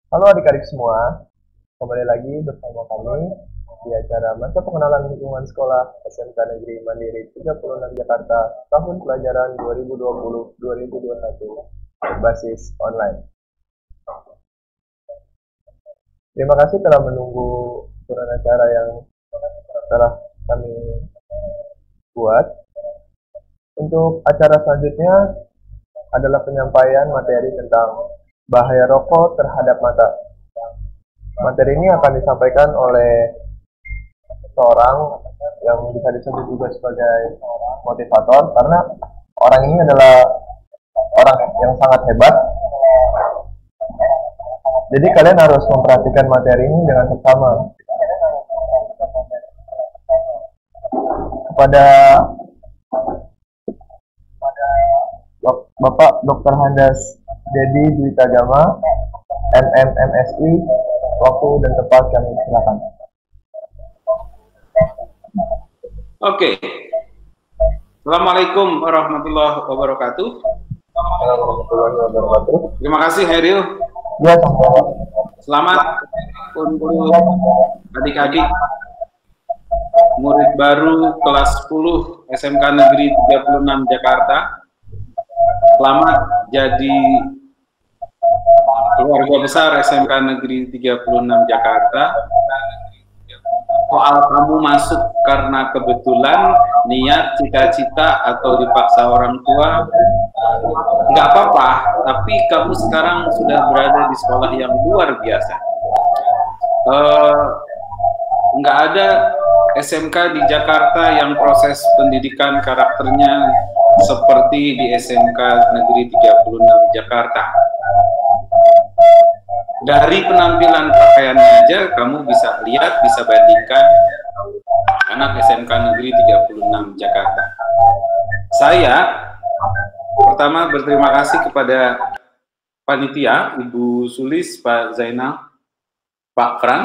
Halo adik-adik semua, kembali lagi bersama kami di acara Masa Pengenalan Lingkungan Sekolah SMK Negeri Mandiri 36 Jakarta tahun pelajaran 2020-2021 berbasis online. Terima kasih telah menunggu turun acara yang telah kami buat. Untuk acara selanjutnya adalah penyampaian materi tentang bahaya rokok terhadap mata. Materi ini akan disampaikan oleh seorang yang bisa disebut juga sebagai motivator karena orang ini adalah orang yang sangat hebat. Jadi kalian harus memperhatikan materi ini dengan seksama. Kepada Bapak Dr. Handas Dedi Dwi Tagama, MMMSI, waktu dan tempat kami silakan. Oke. Assalamualaikum warahmatullahi wabarakatuh. Warahmatullahi wabarakatuh. Terima kasih Heril. Ya, sama-sama. Selamat untuk adik-adik murid baru kelas 10 SMK Negeri 36 Jakarta. Selamat jadi keluarga besar SMK Negeri 36 Jakarta. Soal kamu masuk karena kebetulan, niat, cita-cita, atau dipaksa orang tua, nggak apa-apa, tapi kamu sekarang sudah berada di sekolah yang luar biasa. Nggak ada SMK di Jakarta yang proses pendidikan karakternya seperti di SMK Negeri 36 Jakarta. Dari penampilan pakaiannya aja kamu bisa lihat, bisa bandingkan anak SMK Negeri 36 Jakarta. Saya pertama berterima kasih kepada panitia, Ibu Sulis, Pak Zainal, Pak Fran,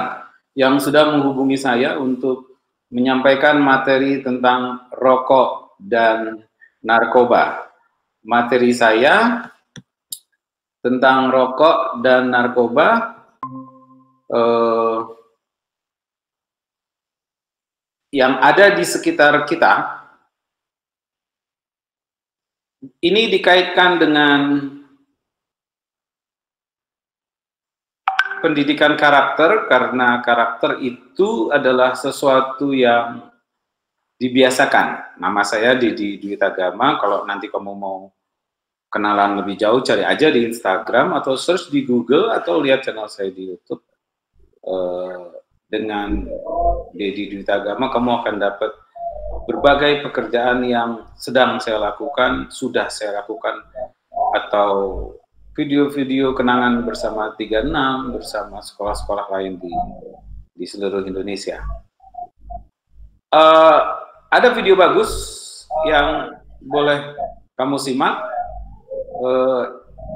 yang sudah menghubungi saya untuk menyampaikan materi tentang rokok dan narkoba. Materi saya tentang rokok dan narkoba yang ada di sekitar kita. Ini dikaitkan dengan pendidikan karakter, karena karakter itu adalah sesuatu yang dibiasakan. Nama saya Dedi Dwi Tagama. Kalau nanti kamu mau kenalan lebih jauh, cari aja di Instagram atau search di Google atau lihat channel saya di YouTube. Dengan Dedi Dwi Tagama, kamu akan dapat berbagai pekerjaan yang sedang saya lakukan, sudah saya lakukan, atau video-video kenangan bersama 36, bersama sekolah-sekolah lain di seluruh Indonesia. Ada video bagus yang boleh kamu simak.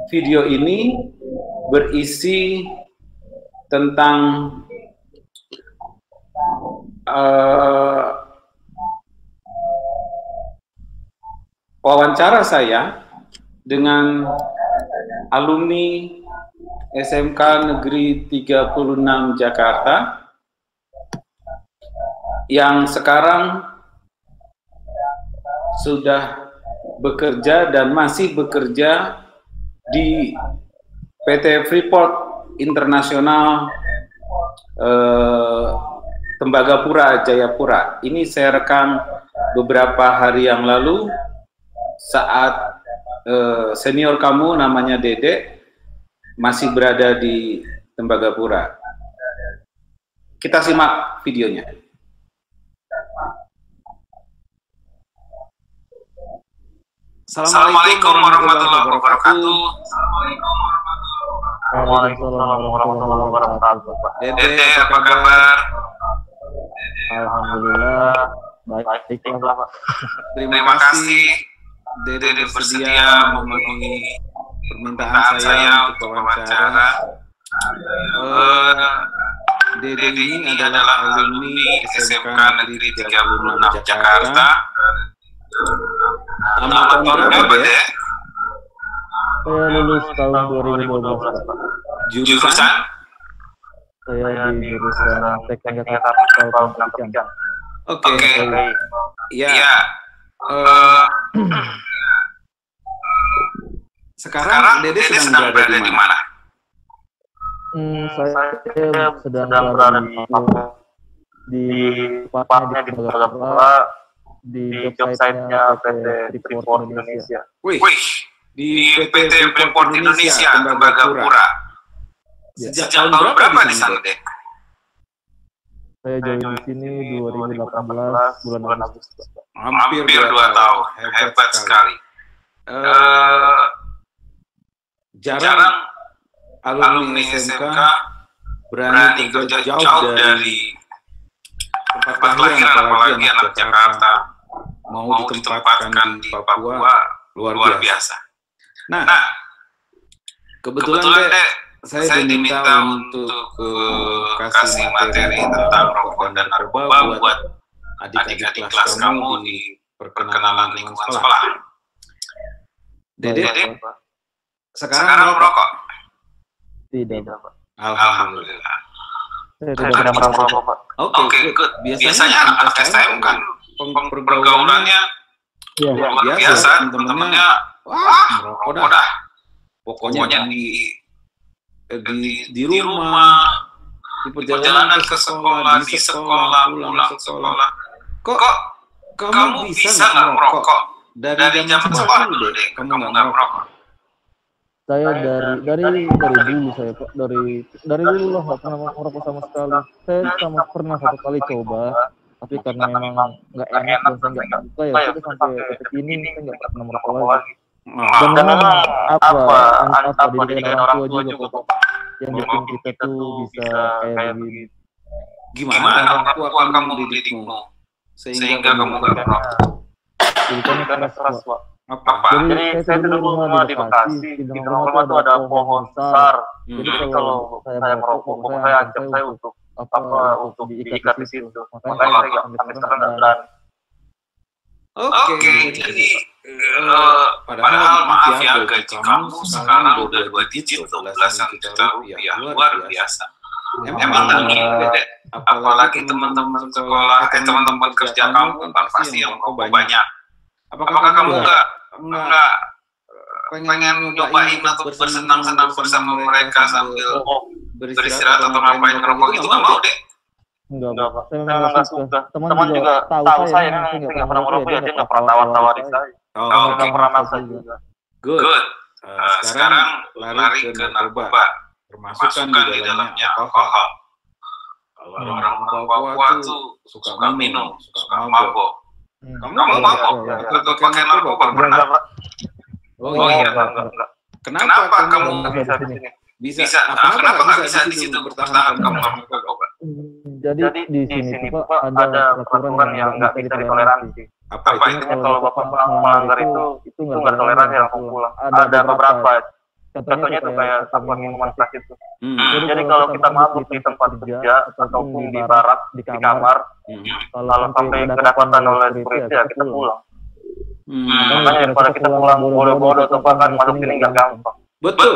Video ini berisi tentang wawancara saya dengan alumni SMK Negeri 36 Jakarta yang sekarang sudah bekerja dan masih bekerja di PT Freeport Internasional Tembagapura, Jayapura. Ini saya rekam beberapa hari yang lalu saat senior kamu namanya Dede masih berada di Tembagapura. Kita simak videonya. Assalamualaikum warahmatullahi wabarakatuh. Waalaikumsalam warahmatullahi wabarakatuh. Dede, apa kabar? Alhamdulillah, baik-baiklah, Pak. Terima kasih Dede bersedia memenuhi permintaan saya untuk wawancara. Dede ini adalah alumni SMK Negeri 36 Jakarta. Nama tahun berapa, Dede? Saya lulus tahun 2012, Pak. Jurusan? Saya di jurusan Teknik Kapal Pendidikan. Oke. Ya. Sekarang Dede sedang berada di mana? Saya sedang berada di tempatnya di Tembagapura, di job site-nya PT Freeport Indonesia. Wih, di PT Freeport Indonesia Tembagapura. Sejak tahun berapa di sana, Dek? Saya join di sini 2018 bulan Agustus. Hampir 2 tahun. Hebat sekali. Jarang alumni SMK berani kerja jauh dari tempat kelahiran, apalagi anak Jakarta, mau ditempatkan di Papua, luar biasa. Nah, kebetulan Dek, saya diminta untuk kasih materi tentang rokok dan narkoba buat adik-adik kelas kamu di perkenalan lingkungan sekolah. Dede, sekarang merokok? Tidak, Pak. Alhamdulillah. Saya tidak merokok, Pak. Oke, good. Biasanya anak STM kan pergaulannya luar biasa, teman-temannya merokok dah. Pokoknya di rumah, di perjalanan ke sekolah, di sekolah, pulang sekolah. Kok kamu bisa nggak merokok dari zaman sekolah dulu, Dek? Kamu nggak merokok? Saya dari dulu saya Pak, dari dulu lah nggak pernah merokok sama sekali. Saya pernah satu kali coba, tapi karena memang nggak enak dan saya nggak suka ya, saya sampai detik ini saya nggak pernah merokok lagi. Dan memang apa didikan orang tua juga Pak, yang bikin kita tuh bisa kayak begini. Gimana orang tua kamu mendidikmu sehingga kamu nggak merokok? Didikannya keras Pak. Apa? Jadi saya dulu rumah di Bekasi, di dalam rumah tuh ada pohon besar. Jadi kalau saya merokok, saya ancam saya untuk diikat di situ. Makanya saya sampai sekarang nggak berani. Oke, jadi padahal maaf ya, gaji kamu sekarang udah 2 digit, 12-an juta rupiah, luar biasa. Emang Dede, apalagi teman-teman sekolah, teman-teman kerja kamu kan pasti yang banyak. Apakah kamu nggak pengen nyobain atau bersenang-senang bersama mereka sambil beristirahat atau ngapain ngerokok itu nggak mau, Dek? Enggak, Pak. Saya memang nggak suka. Teman juga tahu saya nggak pernah merokok ya, dia nggak pernah tawar-tawarin saya. Nggak pernah maksa juga. Good. Sekarang lari ke narkoba, termasukkan di dalamnya alkohol. Kalau orang Papua tuh suka minum, suka mabok. Kamu mabok? Atau pakai narkoba pernah? Oh iya, enggak. Kenapa kamu bisa di sini? Bisa? Kenapa nggak bisa di situ bertahan kamu narkoba? Jadi di sini Pak ada peraturan yang nggak bisa ditoleransi. Apa itu? Kalau Bapak melanggar itu nggak toleransi langsung pulang. Ada beberapa. Contohnya itu kayak satuan minuman keras itu. Jadi kalau kita mabuk di tempat kerja ataupun di barak, di kamar, kalau sampai kedapatan oleh security ya kita pulang. Makanya daripada kita pulang bodoh-bodoh atau bahkan masuk sini nggak gampang. Betul.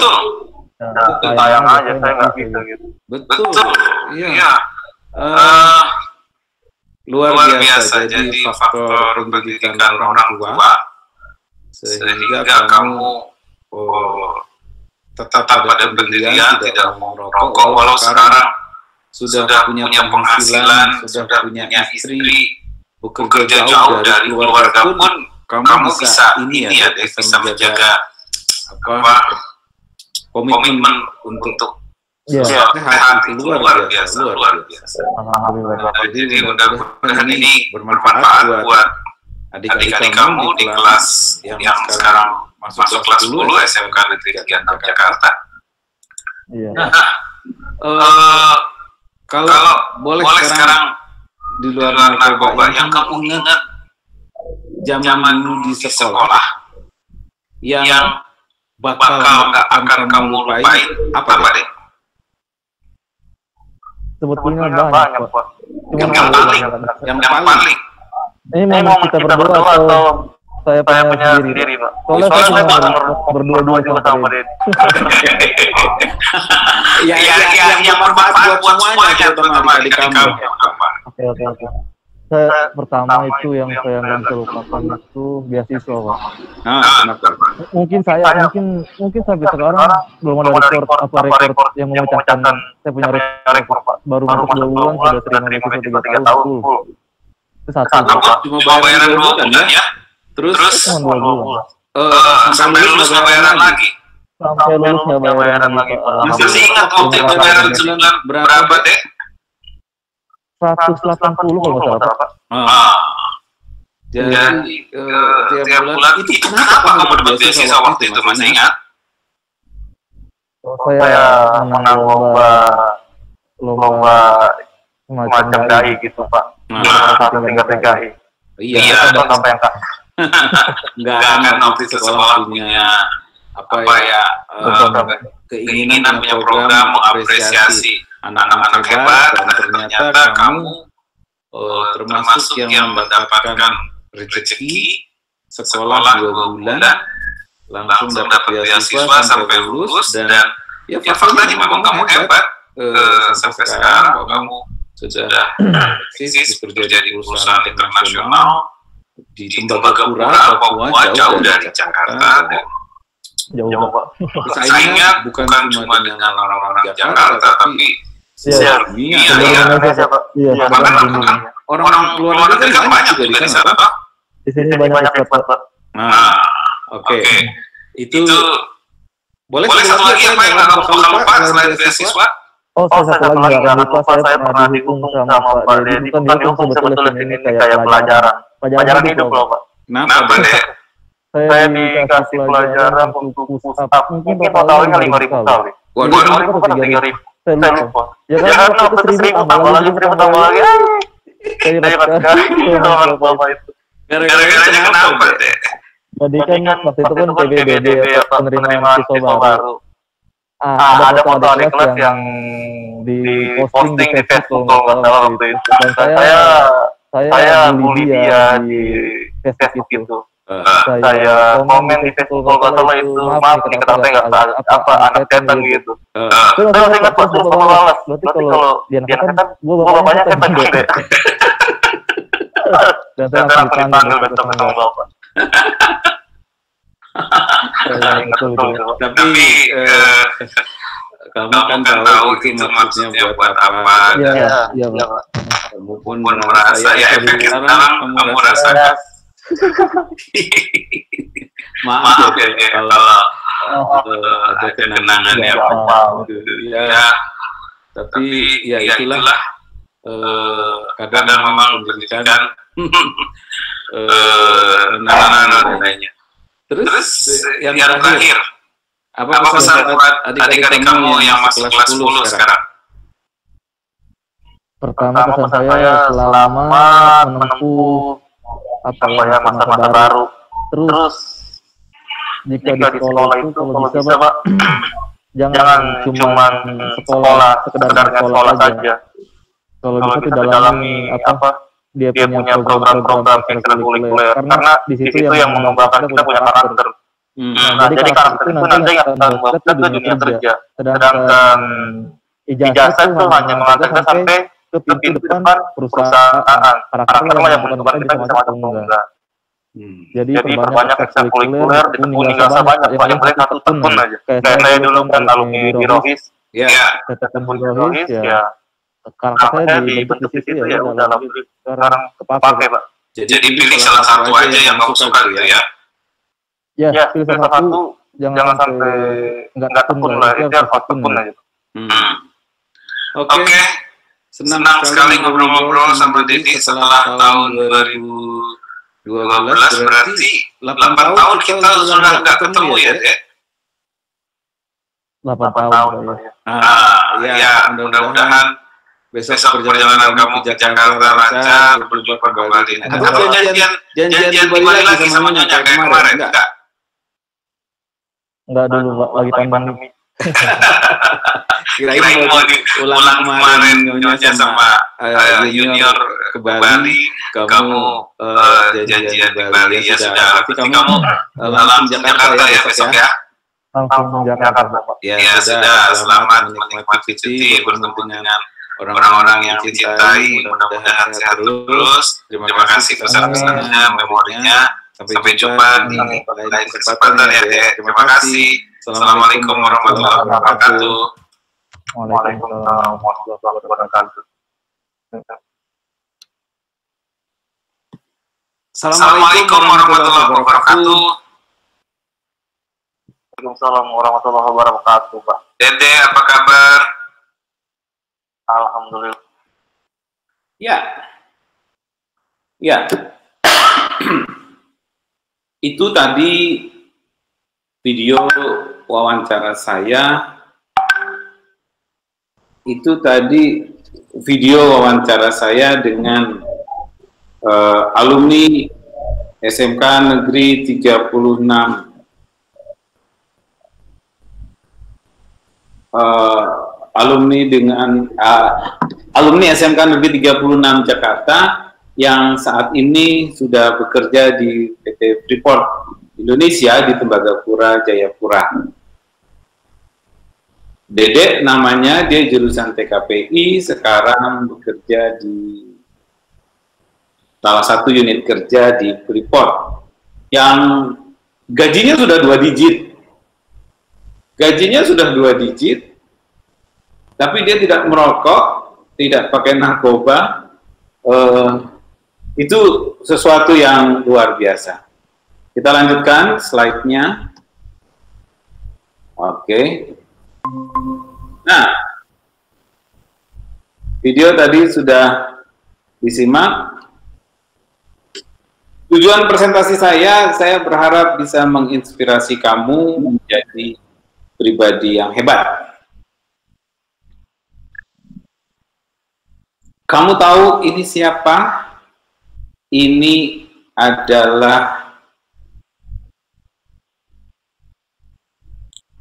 Sayang aja saya nggak bisa gitu. Betul. Iya. Luar biasa. Jadi faktor pendidikan orang tua sehingga kamu tetap pada pendirian, tidak mau merokok, walau sekarang sudah punya penghasilan, sudah punya istri, bekerja jauh dari keluarga pun kamu bisa bisa menjaga komitmen untuk sehat itu luar biasa. Jadi mudah-mudahan ini bermanfaat buat adik-adik kamu di kelas yang sekarang masuk kelas 10 SMK Negeri 36 Jakarta. Nah, kalau boleh sekarang di luar narkoba yang kamu ingat zaman dulu di sekolah yang bakal nggak akan kamu lupain apa deh? Sebetulnya banyak Pak. Yang paling Ini memang kita berdua atau saya punya sendiri, Pak. Soalnya saya cuma berdua sama Dedi. Yang bermanfaat buat semuanya, terutama di kamu. Oke. Saya pertama itu yang saya nggak bisa lupakan itu beasiswa, Pak. Kenapa? Mungkin sampai sekarang belum ada rekor yang memecahkan. Saya punya rekor, Pak. Baru masuk 2 bulan sudah terima beasiswa 3 tahun full. Itu satu, Pak. Cuma bayaran 2 bulan ya? Terus cuma 2 bulan. Sampai lulus nggak bayaran lagi? Sampai lulus nggak bayaran lagi, Pak. Masih ingat waktu itu bayaran sebulan berapa, Dek? 180 kalau nggak salah, Pak. Jadi tiap bulan itu kenapa kamu dapat beasiswa waktu itu, masih ingat? Saya menang lomba semacam DAI gitu, Pak. Tingkat DKI. Iya, apa yang Kak? Enggak kan waktu itu sekolah punya keinginan punya program mengapresiasi anak-anak hebat, dan ternyata kamu termasuk yang mendapatkan rezeki sekolah 2 bulan, langsung dapat beasiswa sampai lulus, dan ya faktanya memang kamu hebat sampai sekarang. Kamu sudah eksis bekerja di perusahaan internasional di Tembagapura, Papua, jauh dari Jakarta. Jauh, Pak. Saingnya bukan cuma dengan orang-orang Jakarta, tapi dunia. Indonesia, Pak. Iya, orang luar negeri kan banyak juga di sana, Pak. Di sini banyak ekspor, Pak. Oke. Itu boleh satu lagi apa yang nggak bakal lupa selain beasiswa? Saya satu lagi nggak lupa, saya pernah dihukum sama Pak Dedi. Bukan dihukum sebetulnya, ini kayak pelajaran hidup loh, Pak. Kenapa, Dek? Saya dikasih pelajaran untuk push up. Mungkin totalnya 5.000 kali. Waduh, 3.000. Saya lupa. Ya kan waktu itu 1.000 tambah lagi. Saya ingat sekali Bapak itu. Gara-garanya kenapa, Dek? Jadi kan waktu itu kan PBBB, penerimaan siswa baru. Ada foto adik kelas yang diposting di Facebook kalau nggak salah waktu itu. Dan saya bully dia di Facebook itu. Saya komen di Facebook kalau nggak salah itu, maaf nih kata saya apa anak setan gitu. Saya masih ingat pas gue balas. Berarti kalau dia anak setan, gue bapaknya setan deh. Dan saya langsung dipanggil besok sama bapak. Tapi kamu kan tahu itu maksudnya buat apa? Iya, Pak. Kamu pun merasa ya efeknya sekarang kamu rasakan. Maaf ya kalau ada kenangan yang apa ya, tapi ya itulah kadang memang pendidikan kenangan lainnya. Terus yang terakhir, apa pesan buat adik-adik kamu yang masih kelas 10 sekarang? Pertama pesan saya selamat menempuh masa-masa baru. Terus jika di sekolah itu kalau bisa, Pak, jangan cuma sekedar sekolah saja. Kalau bisa tuh dalami dia punya program-program ekstrakurikuler, karena di situ yang mengembangkan kita punya karakter. Jadi karakter itu nanti yang akan membuat kita dunia kerja. Sedangkan ijazah itu hanya mengantar kita sampai ke pintu depan perusahaan. Karakter yang menentukan kita bisa masuk atau enggak. Jadi perbanyak ekstrakurikuler, ditekuni nggak usah banyak, yang paling satu tekun aja. Kayak saya dulu kan alumni Birohis, saya tekun Birohis, ya karakter saya dibentuk di situ, ya udah sekarang kepake, Pak. Jadi pilih salah satu aja yang kamu suka gitu ya? Ya, pilih salah satu, jangan sampai nggak tekun lah, itu harus tekun aja. Oke. Senang sekali ngobrol-ngobrol sama Dedi setelah tahun 2012, berarti 8 tahun kita sudah nggak ketemu ya, Dek? 8 tahun. Ya, mudah-mudahan besok perjalanan kamu ke Jakarta lancar, berjumpa kembali. Atau janjian kembali lagi sama Nyonya kayak kemarin, enggak? Enggak dulu, Pak, lagi pandemi. Kirain mau diulang kemarin Nyonya sama junior ke Bali, kamu janjian di Bali ya sudah. Berarti kamu langsung Jakarta ya besok ya? Langsung Jakarta, Pak. Ya sudah, selamat menikmati cuti bertemu dengan orang-orang yang dicintai, mudah-mudahan sehat terus. Terima kasih pesan-pesannya, memorinya. Sampai jumpa di lain kesempatan ya, Dek. Terima kasih. Assalamualaikum warahmatullahi wabarakatuh. Waalaikumsalam warahmatullahi wabarakatuh. Assalamualaikum warahmatullahi wabarakatuh. Waalaikumsalam warahmatullahi wabarakatuh, Pak. Dede, apa kabar? Alhamdulillah. Ya. Itu tadi video wawancara saya. Itu tadi video wawancara saya dengan alumni SMK Negeri 36 alumni SMK Negeri 36 Jakarta yang saat ini sudah bekerja di PT Freeport Indonesia di Tembagapura, Jayapura. Dedek namanya, dia jurusan TKPI, sekarang bekerja di salah satu unit kerja di Freeport yang gajinya sudah 2 digit. Gajinya sudah 2 digit, tapi dia tidak merokok, tidak pakai narkoba. Itu sesuatu yang luar biasa. Kita lanjutkan slide-nya. Oke. Nah, video tadi sudah disimak. Tujuan presentasi saya berharap bisa menginspirasi kamu menjadi pribadi yang hebat. Kamu tahu ini siapa? Ini adalah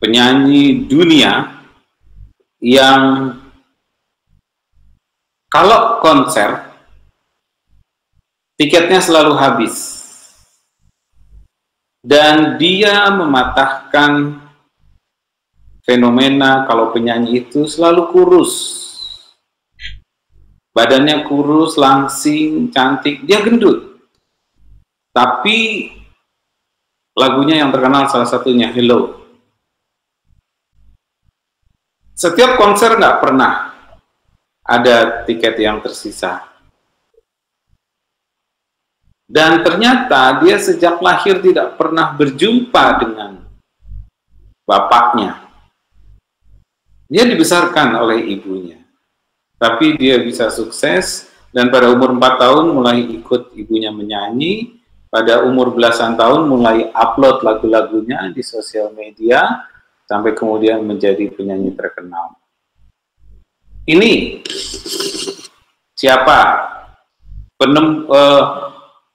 penyanyi dunia yang kalau konser tiketnya selalu habis, dan dia mematahkan fenomena kalau penyanyi itu selalu kurus. Badannya kurus, langsing, cantik, dia gendut. Tapi lagunya yang terkenal salah satunya Hello. Setiap konser nggak pernah ada tiket yang tersisa. Dan ternyata dia sejak lahir tidak pernah berjumpa dengan bapaknya. Dia dibesarkan oleh ibunya. Tapi dia bisa sukses, dan pada umur 4 tahun mulai ikut ibunya menyanyi, pada umur belasan tahun mulai upload lagu-lagunya di sosial media, sampai kemudian menjadi penyanyi terkenal. Ini siapa?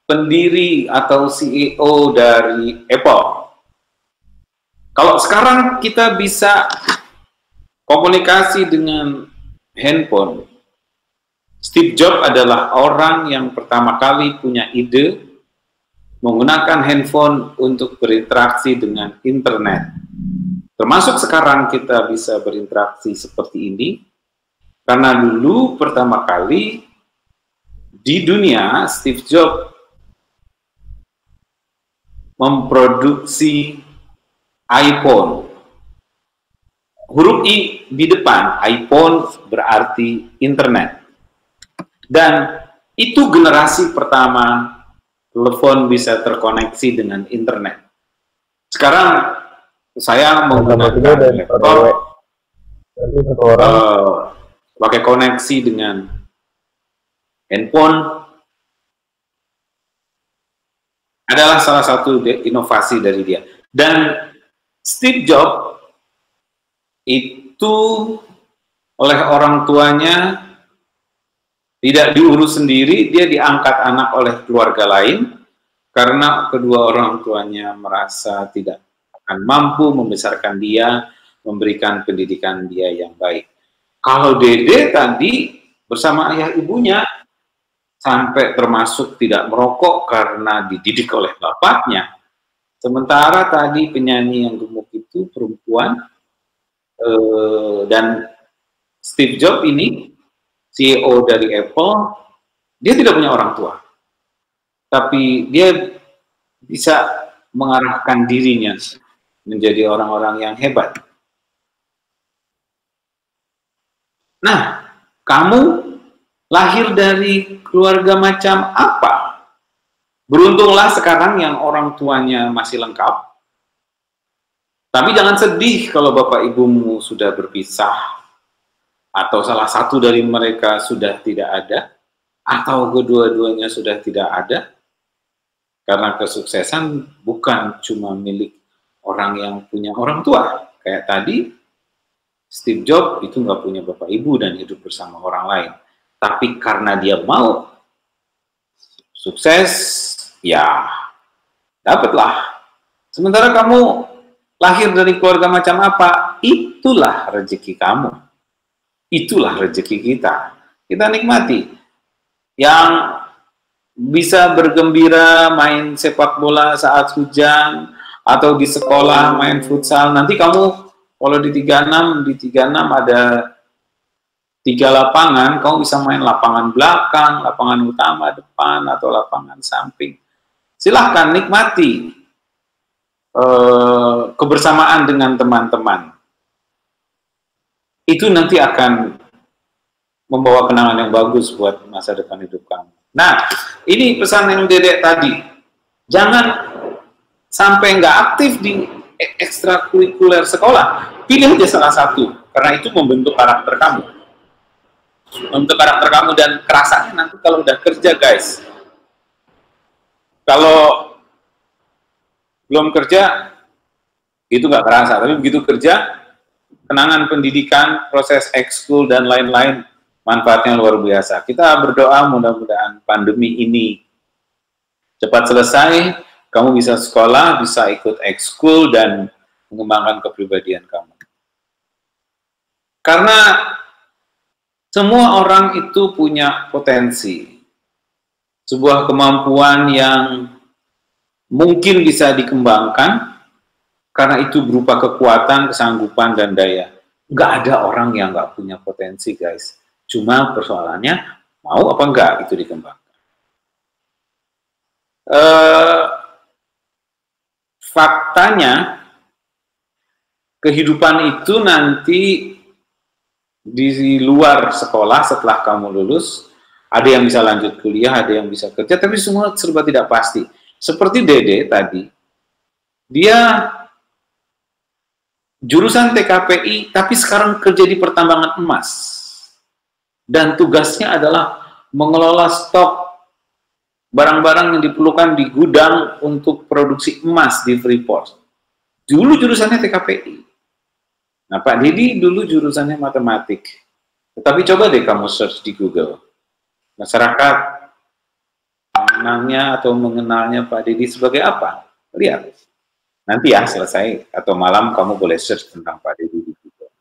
Pendiri atau CEO dari Apple. Kalau sekarang kita bisa komunikasi dengan handphone. Steve Jobs adalah orang yang pertama kali punya ide menggunakan handphone untuk berinteraksi dengan internet. Termasuk sekarang kita bisa berinteraksi seperti ini, karena dulu pertama kali di dunia Steve Jobs memproduksi iPhone. Huruf I di depan, iPhone berarti internet. Dan itu generasi pertama telepon bisa terkoneksi dengan internet. Sekarang saya menggunakan laptop pakai koneksi dengan handphone, adalah salah satu inovasi dari dia. Dan Steve Jobs itu oleh orang tuanya tidak diurus sendiri, dia diangkat anak oleh keluarga lain karena kedua orang tuanya merasa tidak akan mampu membesarkan dia, memberikan pendidikan dia yang baik. Kalau Dede tadi bersama ayah ibunya sampai termasuk tidak merokok karena dididik oleh bapaknya. Sementara tadi penyanyi yang gemuk itu perempuan, dan Steve Jobs ini, CEO dari Apple, dia tidak punya orang tua. Tapi dia bisa mengarahkan dirinya menjadi orang-orang yang hebat. Nah, kamu lahir dari keluarga macam apa? Beruntunglah sekarang yang orang tuanya masih lengkap. Tapi jangan sedih kalau bapak ibumu sudah berpisah, atau salah satu dari mereka sudah tidak ada, atau kedua-duanya sudah tidak ada. Karena kesuksesan bukan cuma milik orang yang punya orang tua. Kayak tadi, Steve Jobs itu nggak punya bapak ibu dan hidup bersama orang lain. Tapi karena dia mau sukses, ya dapatlah. Sementara kamu lahir dari keluarga macam apa, itulah rezeki kamu. Itulah rezeki kita. Kita nikmati. Yang bisa bergembira main sepak bola saat hujan, atau di sekolah main futsal. Nanti kamu kalau di 36 ada 3 lapangan, kamu bisa main lapangan belakang, lapangan utama, depan, atau lapangan samping. Silahkan nikmati kebersamaan dengan teman-teman. Itu nanti akan membawa kenangan yang bagus buat masa depan hidup kamu. Nah, ini pesan yang Dedek tadi. Jangan sampai nggak aktif di ekstrakurikuler sekolah. Pilih aja salah satu, karena itu membentuk karakter kamu. Untuk karakter kamu, dan kerasanya nanti kalau udah kerja, guys. Kalau belum kerja, itu nggak kerasa. Tapi begitu kerja, kenangan pendidikan, proses ekskul, dan lain-lain, manfaatnya luar biasa. Kita berdoa mudah-mudahan pandemi ini cepat selesai, kamu bisa sekolah, bisa ikut ekskul, dan mengembangkan kepribadian kamu. Karena semua orang itu punya potensi, sebuah kemampuan yang mungkin bisa dikembangkan, karena itu berupa kekuatan, kesanggupan, dan daya. Nggak ada orang yang nggak punya potensi, guys. Cuma persoalannya, mau apa enggak itu dikembangkan. Faktanya, kehidupan itu nanti di luar sekolah setelah kamu lulus, ada yang bisa lanjut kuliah, ada yang bisa kerja, tapi semua serba tidak pasti. Seperti Dede tadi, dia jurusan TKPI, tapi sekarang kerja di pertambangan emas. Dan tugasnya adalah mengelola stok barang-barang yang diperlukan di gudang untuk produksi emas di Freeport. Dulu jurusannya TKPI. Nah, Pak Didi dulu jurusannya matematik. Tetapi coba deh kamu search di Google. Masyarakat mengenalnya atau mengenalnya Pak Didi sebagai apa? Lihat. Nanti ya selesai atau malam kamu boleh search tentang Pak Didi di Google.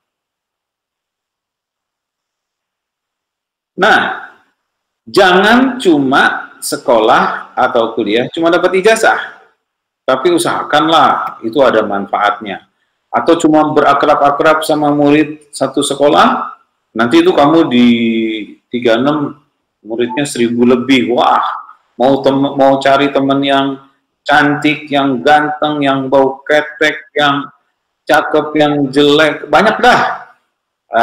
Nah, jangan cuma sekolah atau kuliah cuma dapat ijazah. Tapi usahakanlah itu ada manfaatnya. Atau cuma berakrab-akrab sama murid satu sekolah, nanti itu kamu di 36 muridnya 1000 lebih. Wah, mau cari teman yang cantik, yang ganteng, yang bau ketek, yang cakep, yang jelek, banyak dah.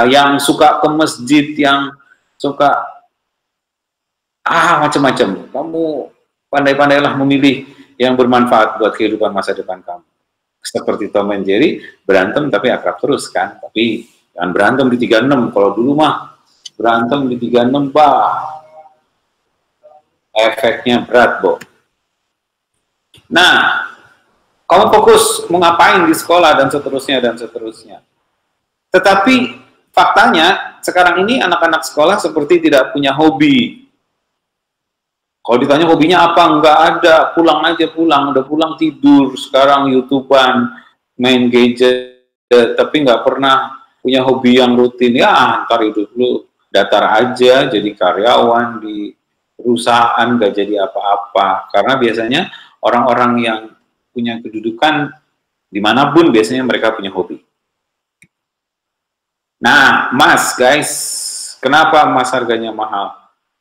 Yang suka ke masjid, yang suka macam-macam. Kamu pandai-pandailah memilih yang bermanfaat buat kehidupan masa depan kamu. Seperti Tom and Jerry, berantem tapi akrab terus kan. Tapi jangan berantem di 36. Kalau dulu mah berantem di 36, efeknya berat, Bo. Nah, kamu fokus mau ngapain di sekolah dan seterusnya dan seterusnya. Tetapi faktanya sekarang ini anak-anak sekolah seperti tidak punya hobi. Kalau ditanya hobinya apa, nggak ada, pulang aja pulang, udah pulang tidur, sekarang YouTubean, main gadget, tapi nggak pernah punya hobi yang rutin. Ya, ntar hidup lu datar aja, jadi karyawan di perusahaan, nggak jadi apa-apa. Karena biasanya orang-orang yang punya kedudukan dimanapun biasanya mereka punya hobi. Nah, emas guys, kenapa emas harganya mahal?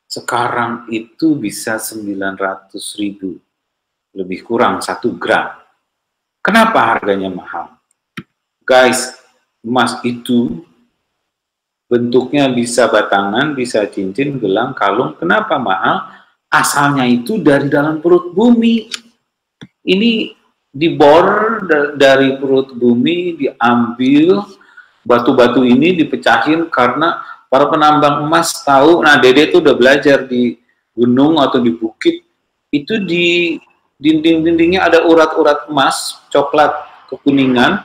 Sekarang itu bisa 900.000, lebih kurang 1 gram. Kenapa harganya mahal? Guys, emas itu bentuknya bisa batangan, bisa cincin, gelang, kalung. Kenapa mahal? Asalnya itu dari dalam perut bumi. Ini dibor dari perut bumi, diambil, batu-batu ini dipecahin karena para penambang emas tahu, nah Dede tuh udah belajar di gunung atau di bukit, itu di dinding-dindingnya ada urat-urat emas, coklat kekuningan,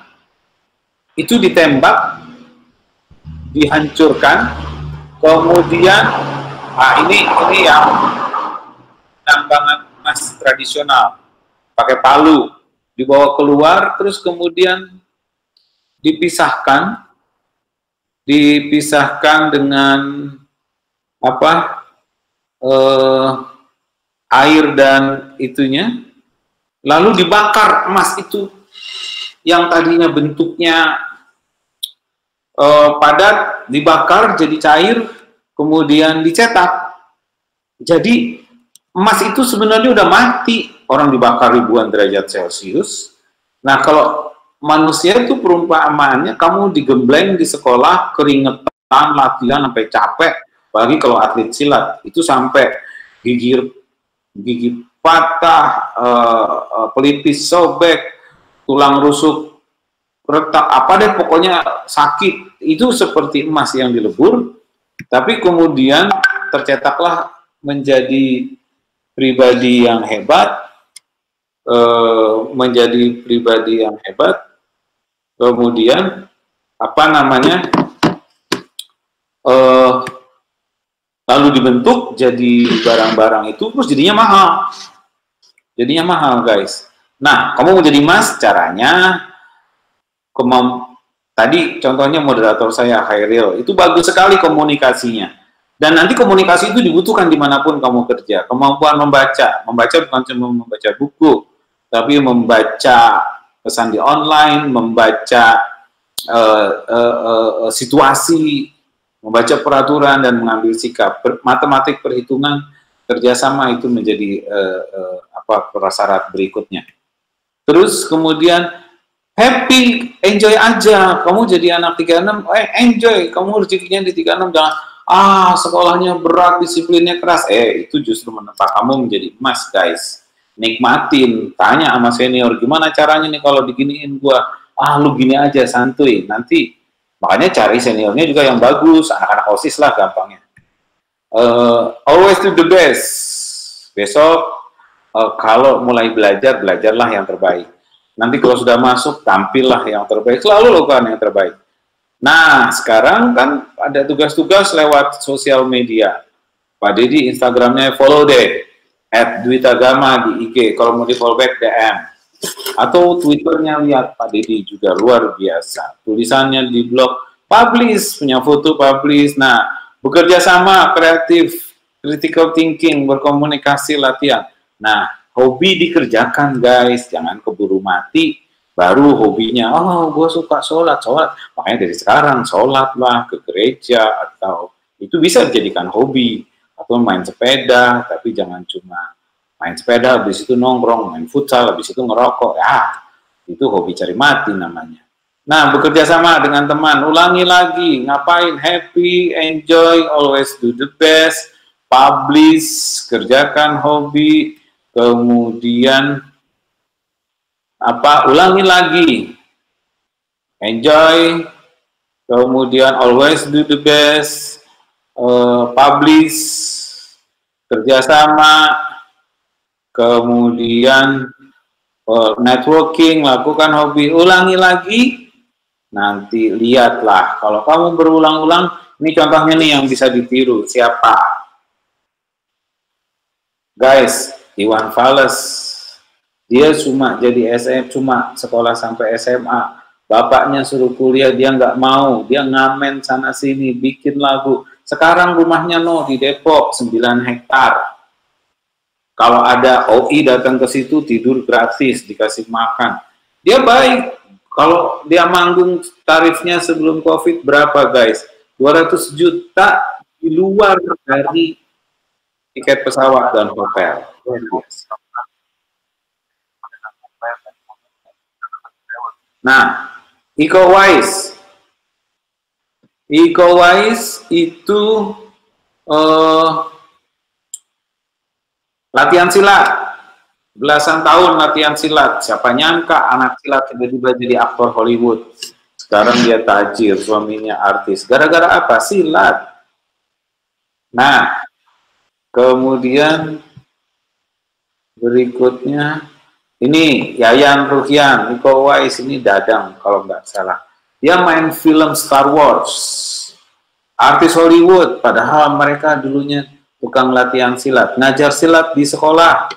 itu ditembak, dihancurkan, kemudian, ini yang penambangan emas tradisional, pakai palu, dibawa keluar, terus kemudian dipisahkan dengan air dan itunya, lalu dibakar emas itu yang tadinya bentuknya padat, dibakar jadi cair, kemudian dicetak. Jadi emas itu sebenarnya udah mati, orang dibakar ribuan derajat Celcius. Nah, kalau manusia itu perumpamaannya kamu digembleng di sekolah, keringetan, latihan sampai capek, apalagi kalau atlet silat, itu sampai gigi patah, pelipis sobek, tulang rusuk retak, apa deh pokoknya sakit. Itu seperti emas yang dilebur, tapi kemudian tercetaklah menjadi pribadi yang hebat, kemudian lalu dibentuk jadi barang-barang itu, terus jadinya mahal guys. Nah, kamu mau jadi emas, caranya tadi contohnya moderator saya Khairil, itu bagus sekali komunikasinya, dan nanti komunikasi itu dibutuhkan dimanapun kamu kerja. Kemampuan membaca bukan cuma membaca buku, tapi membaca pesan di online, membaca situasi, membaca peraturan, dan mengambil sikap. Matematik, perhitungan, kerjasama itu menjadi prasyarat berikutnya. Terus kemudian happy, enjoy aja. Kamu jadi anak 36, enjoy. Kamu rezekinya di 36, jangan sekolahnya berat, disiplinnya keras. Itu justru menempa kamu menjadi emas, guys. Nikmatin, tanya sama senior, gimana caranya nih kalau diginiin gua? Lu gini aja, santuy. Nanti makanya cari seniornya juga yang bagus, anak-anak OSIS lah gampangnya. Always do the best. Besok kalau mulai belajarlah yang terbaik. Nanti kalau sudah masuk, tampillah yang terbaik. Selalu lakukan yang terbaik. Nah, sekarang kan ada tugas-tugas lewat sosial media. Pak Dedi Instagramnya follow deh, @dwitagama di IG. Kalau mau di follow back DM. Atau Twitternya lihat Pak Dedi juga luar biasa. Tulisannya di blog, publish, punya foto publish. Nah, bekerja sama, kreatif, critical thinking, berkomunikasi, latihan. Nah, hobi dikerjakan guys, jangan keburu mati baru hobinya. Gue suka sholat. Makanya dari sekarang sholatlah, ke gereja, atau itu bisa dijadikan hobi. Atau main sepeda, tapi jangan cuma main sepeda, habis itu nongkrong, main futsal, habis itu ngerokok. Itu hobi cari mati namanya. Nah, bekerja sama dengan teman, ulangi lagi, ngapain, happy, enjoy, always do the best, publish, kerjakan hobi, kemudian ulangi lagi, enjoy, kemudian always do the best, publish, kerjasama, kemudian networking, lakukan hobi, ulangi lagi. Nanti lihatlah, kalau kamu berulang-ulang, ini contohnya nih yang bisa ditiru, siapa? Guys, Iwan Fals, dia cuma jadi cuma sekolah sampai SMA, bapaknya suruh kuliah, dia nggak mau, dia ngamen sana-sini, bikin lagu. Sekarang rumahnya di Depok, 9 hektar, Kalau ada OI datang ke situ tidur gratis, dikasih makan. Dia baik. Kalau dia manggung tarifnya sebelum COVID berapa guys? 200 juta di luar dari tiket pesawat dan hotel. Nah, EcoWise itu latihan silat. Belasan tahun latihan silat. Siapa nyangka anak silat tiba-tiba jadi aktor Hollywood. Sekarang dia tajir, suaminya artis. Gara-gara apa? Silat. Nah, kemudian berikutnya ini Yayan Ruhian, EcoWise ini Dadang kalau nggak salah. Dia main film Star Wars. Artis Hollywood, padahal mereka dulunya tukang latihan silat. Ngajar silat di sekolah.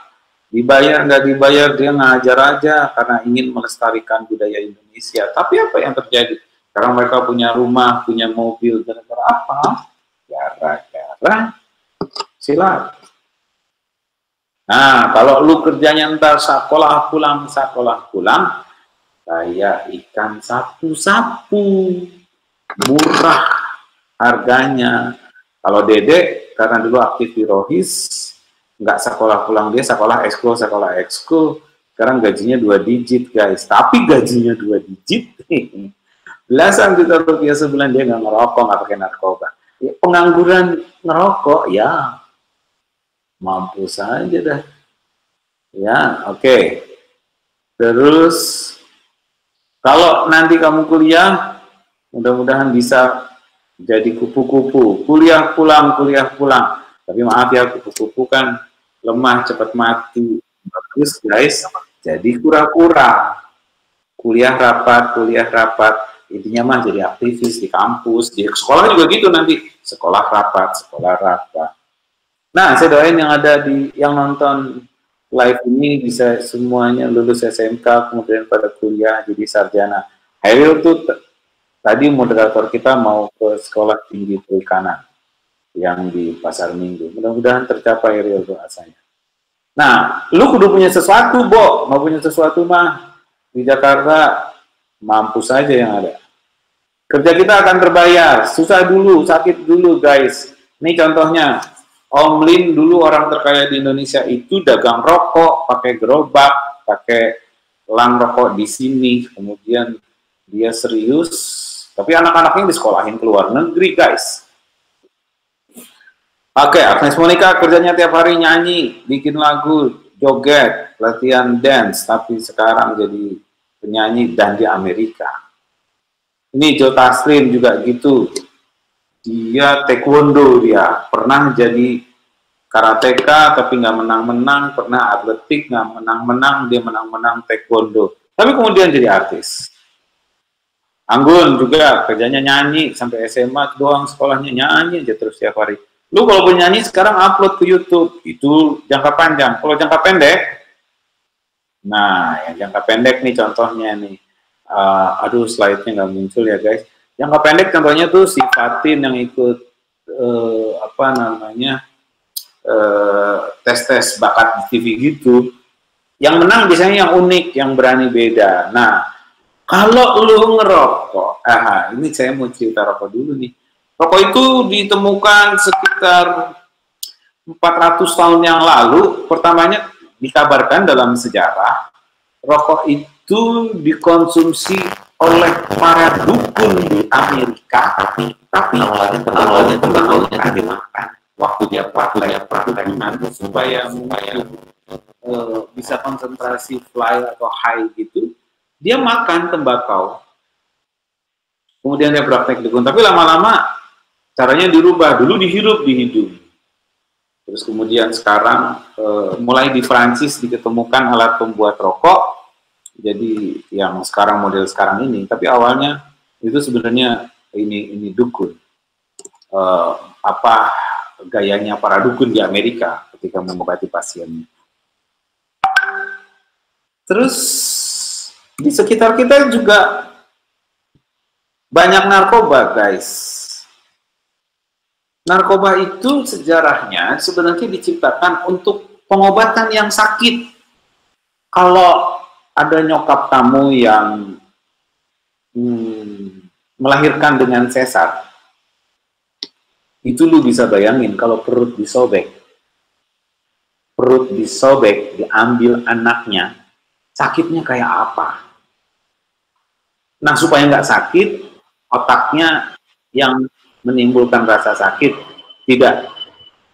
Dibayar nggak dibayar dia ngajar aja karena ingin melestarikan budaya Indonesia. Tapi apa yang terjadi? Sekarang mereka punya rumah, punya mobil, gara-gara apa? Gara-gara silat. Nah, kalau lu kerjanya ntar sekolah pulang, kayak ikan sapu-sapu, murah harganya. Kalau Dede karena dulu aktif di Rohis, nggak sekolah pulang, dia sekolah ekskul, sekarang gajinya 2 digit guys, tapi gajinya 2 digit, belasan juta rupiah sebulan, dia nggak ngerokok, nggak pakai narkoba. Ya, pengangguran ngerokok, ya mampu saja dah. Ya, oke. Terus, kalau nanti kamu kuliah, mudah-mudahan bisa jadi kupu-kupu, kuliah pulang. Tapi maaf ya, kupu-kupu kan lemah, cepat mati. Bagus guys, jadi kura-kura. Kuliah rapat. Intinya mah jadi aktivis di kampus, di sekolah juga gitu nanti. Sekolah rapat. Nah, saya doain yang nonton live ini bisa semuanya lulus SMK, kemudian pada kuliah jadi sarjana. Hairil tuh tadi moderator kita mau ke sekolah tinggi perikanan yang di Pasar Minggu. Mudah-mudahan tercapai real doa saya. Nah, lu kudu punya sesuatu, Bo. Mau punya sesuatu mah di Jakarta mampu saja yang ada. Kerja kita akan terbayar. Susah dulu, sakit dulu, guys. Ini contohnya. Om Lin dulu orang terkaya di Indonesia itu dagang rokok, pakai gerobak, pakai elang rokok di sini. Kemudian dia serius, tapi anak-anaknya disekolahin ke luar negeri, guys. Oke, Agnes Monica kerjanya tiap hari nyanyi, bikin lagu, joget, latihan dance, tapi sekarang jadi penyanyi dan di Amerika. Ini Joe Taslim juga gitu. Dia taekwondo, dia pernah jadi karateka tapi nggak menang-menang, pernah atletik nggak menang-menang, dia menang-menang taekwondo. Tapi kemudian jadi artis. Anggun juga kerjanya nyanyi, sampai SMA doang sekolahnya nyanyi aja terus tiap hari. Lu kalau penyanyi sekarang upload ke YouTube, itu jangka panjang. Kalau jangka pendek, nah yang jangka pendek nih contohnya nih, aduh slide-nya nggak muncul ya guys. Jangka pendek contohnya tuh si Fatin yang ikut tes-tes bakat di TV gitu. Yang menang biasanya yang unik, yang berani beda. Nah, kalau lu ngerokok, ini saya mau cerita rokok dulu nih. Rokok itu ditemukan sekitar 400 tahun yang lalu. Pertamanya dikabarkan dalam sejarah, rokok itu dikonsumsi oleh para dukun di Amerika, tapi awalnya dimakan. Waktu dia praktek supaya bisa konsentrasi fly atau high gitu, dia makan tembakau. Kemudian dia praktek dukun, tapi lama-lama caranya dirubah, dulu dihirup di hidung. Terus kemudian sekarang mulai di Prancis diketemukan alat pembuat rokok, jadi yang sekarang model sekarang ini, tapi awalnya itu sebenarnya ini dukun. Gayanya para dukun di Amerika ketika mengobati pasiennya. Terus di sekitar kita juga banyak narkoba, guys. Narkoba itu sejarahnya sebenarnya diciptakan untuk pengobatan yang sakit. Kalau ada nyokap kamu yang melahirkan dengan sesar, itu lu bisa bayangin kalau perut disobek, diambil anaknya, sakitnya kayak apa. Nah, supaya nggak sakit, otaknya yang menimbulkan rasa sakit tidak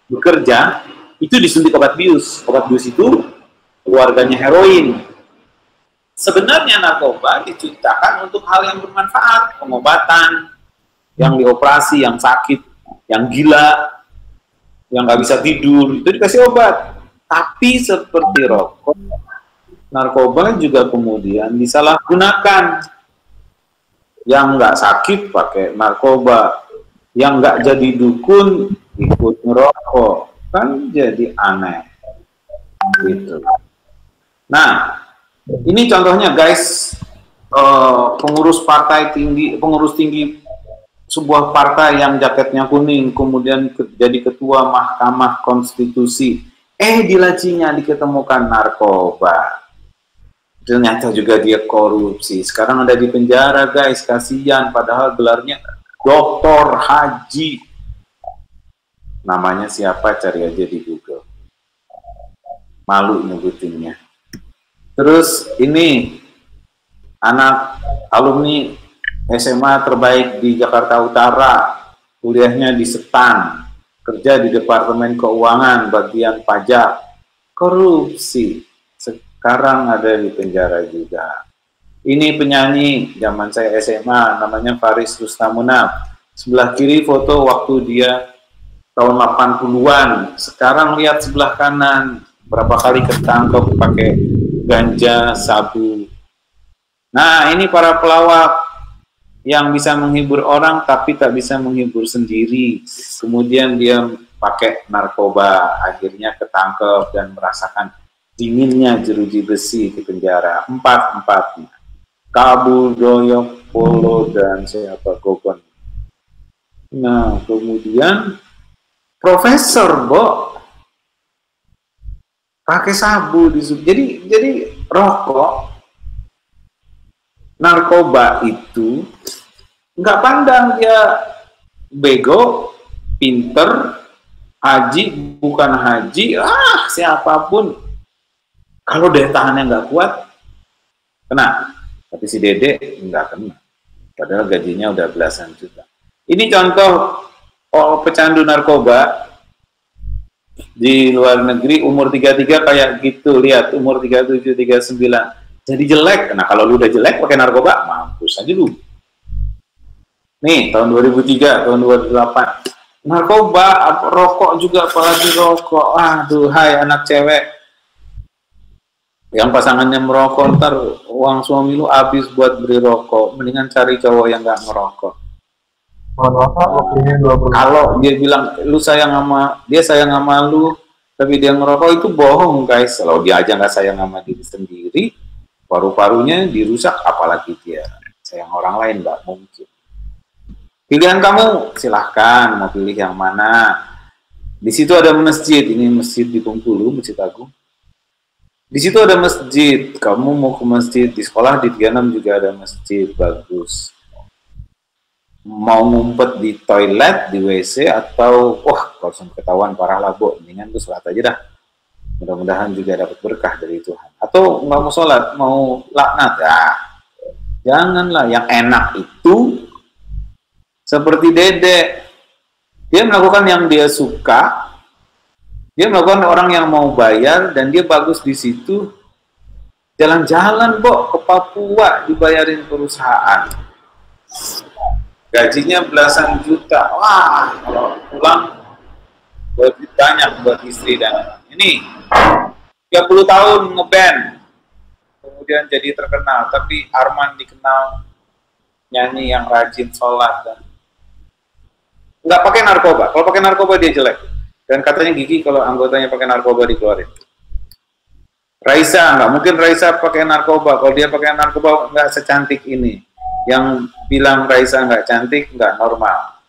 bekerja, itu disuntik obat bius. Obat bius itu keluarganya heroin. Sebenarnya narkoba diciptakan untuk hal yang bermanfaat, pengobatan, yang dioperasi, yang sakit, yang gila, yang nggak bisa tidur, itu dikasih obat. Tapi seperti rokok, narkoba juga kemudian disalahgunakan. Yang nggak sakit pakai narkoba, yang nggak jadi dukun ikut ngerokok, kan jadi aneh gitu. Nah, ini contohnya guys, pengurus tinggi sebuah partai yang jaketnya kuning, kemudian jadi ketua Mahkamah Konstitusi, di lacinya diketemukan narkoba. Ternyata juga dia korupsi. Sekarang ada di penjara guys, kasihan, padahal gelarnya Doktor Haji. Namanya siapa, cari aja di Google. Malu nyebutinnya. Terus ini anak alumni SMA terbaik di Jakarta Utara, kuliahnya di Setan, kerja di Departemen Keuangan, bagian pajak, korupsi. Sekarang ada di penjara juga. Ini penyanyi zaman saya SMA, namanya Faris Rustamuna. Sebelah kiri foto waktu dia tahun 80-an. Sekarang lihat sebelah kanan, berapa kali ketangkep pakai ganja, sabu. Nah, ini para pelawak yang bisa menghibur orang tapi tak bisa menghibur sendiri. Kemudian dia pakai narkoba, akhirnya ketangkep dan merasakan dinginnya jeruji besi di penjara. Empat-empatnya, Kabul, Doyok, Polo, dan siapa, Gogon. Nah, kemudian profesor, pakai sabu. Jadi rokok, narkoba itu nggak pandang dia bego, pinter, haji, bukan haji, siapapun. Kalau daya tahannya nggak kuat, kena. Tapi si Dede nggak kena. Padahal gajinya udah belasan juta. Ini contoh pecandu narkoba di luar negeri, umur 33 kayak gitu. Lihat, umur 37, 39. Jadi jelek. Nah, kalau lu udah jelek pakai narkoba, mampus aja lu. Nih, tahun 2003, tahun 2008. Narkoba, rokok juga, apalagi rokok. Aduh, hai anak cewek yang pasangannya merokok, ntar uang suami lu habis buat beli rokok. Mendingan cari cowok yang nggak ngerokok. Kalau dia bilang lu sayang sama dia, sayang sama lu, tapi dia ngerokok, itu bohong guys. Kalau dia aja nggak sayang sama diri sendiri, paru-parunya dirusak, apalagi dia sayang orang lain, nggak mungkin. Pilihan kamu, silahkan mau pilih yang mana. Di situ ada masjid, ini masjid di Bengkulu, Masjid Agung. Di situ ada masjid, kamu mau ke masjid. Di sekolah di 36 juga ada masjid, bagus. Mau ngumpet di toilet, di WC, atau kalau sampai ketahuan parah lah, mendingan tuh sholat aja dah. Mudah-mudahan juga dapat berkah dari Tuhan. Atau nggak mau sholat, mau laknat, janganlah. Yang enak itu seperti Dede, dia melakukan yang dia suka. Dia melakukan orang yang mau bayar, dan dia bagus di situ. Jalan-jalan, ke Papua, dibayarin perusahaan. Gajinya belasan juta. Wah, kalau pulang, buat banyak buat istri dan anak. Ini, 30 tahun ngeband. Kemudian jadi terkenal. Tapi Arman dikenal nyanyi yang rajin sholat. Dan nggak pakai narkoba. Kalau pakai narkoba dia jelek. Dan katanya Gigi kalau anggotanya pakai narkoba dikeluarin. Raisa, nggak mungkin Raisa pakai narkoba. Kalau dia pakai narkoba nggak secantik ini. Yang bilang Raisa nggak cantik, nggak normal.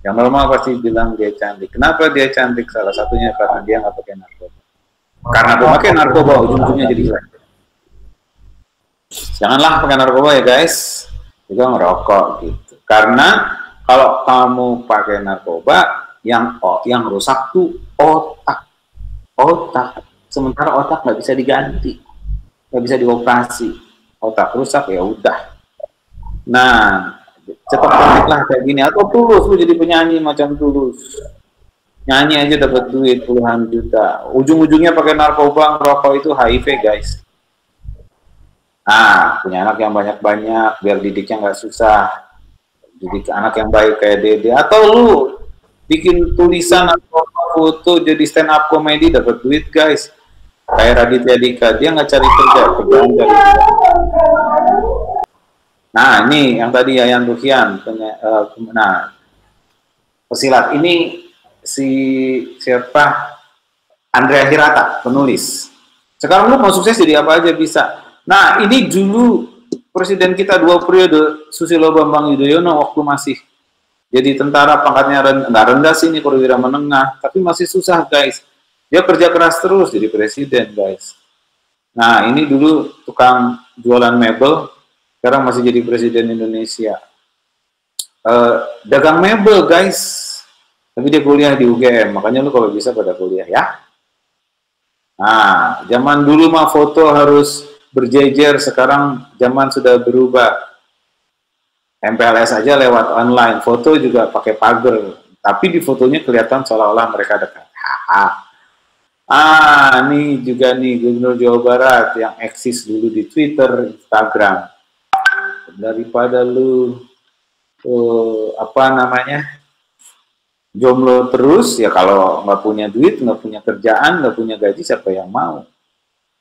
Yang normal pasti bilang dia cantik. Kenapa dia cantik? Salah satunya karena dia nggak pakai narkoba. Karena memakai narkoba ujung-ujungnya jadi jelek. Janganlah pakai narkoba ya guys, juga ngerokok gitu. Karena kalau kamu pakai narkoba, yang rusak tuh otak. Sementara otak nggak bisa diganti, nggak bisa dioperasi. Otak rusak ya udah. Nah, cepat lah kayak gini. Atau Tulus, lu jadi penyanyi macam Tulus. Nyanyi aja dapat duit puluhan juta. Ujung-ujungnya pakai narkoba, ngerokok itu HIV guys. Nah, punya anak yang banyak-banyak, biar didiknya nggak susah. Didik anak yang baik kayak Dede. Atau lu bikin tulisan atau foto jadi stand up comedy, dapat duit guys. Kayak Raditya Dika, dia nggak cari kerja, kerjaan cari kerja. Nah, ini yang tadi Yayan Ruhian. Nah, pesilat ini si siapa? Andrea Hirata, penulis. Sekarang lu mau sukses jadi apa aja bisa. Nah, ini dulu presiden kita 2 periode, Susilo Bambang Yudhoyono, waktu masih jadi tentara, pangkatnya nggak rendah sih, ini perwira menengah, tapi masih susah guys. Dia kerja keras terus jadi presiden guys. Nah, ini dulu tukang jualan mebel, sekarang masih jadi presiden Indonesia. Dagang mebel guys, tapi dia kuliah di UGM, makanya lu kalau bisa pada kuliah ya. Nah, zaman dulu mah foto harus berjejer, sekarang zaman sudah berubah. MPLS aja lewat online, foto juga pakai pagar, tapi di fotonya kelihatan seolah-olah mereka dekat. Ini juga nih Gubernur Jawa Barat yang eksis dulu di Twitter, Instagram. Daripada lu jomblo terus, ya kalau nggak punya duit, nggak punya kerjaan, nggak punya gaji, siapa yang mau?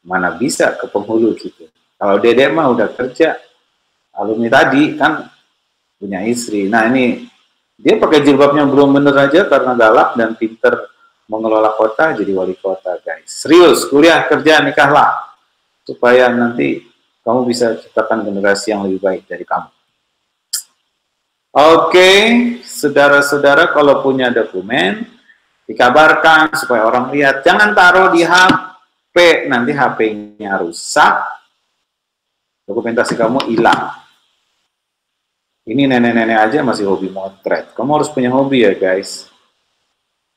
Mana bisa ke penghulu gitu. Kalau Dedek mah udah kerja, alumni tadi kan punya istri. Nah ini dia pakai jilbabnya belum bener aja karena galak dan pinter mengelola kota, jadi wali kota guys. Serius, kuliah, kerja, nikahlah, supaya nanti kamu bisa ciptakan generasi yang lebih baik dari kamu. Oke, saudara-saudara, kalau punya dokumen dikabarkan supaya orang lihat. Jangan taruh di HP, nanti HP-nya rusak, dokumentasi kamu hilang. Ini nenek-nenek aja masih hobi motret. Kamu harus punya hobi ya guys.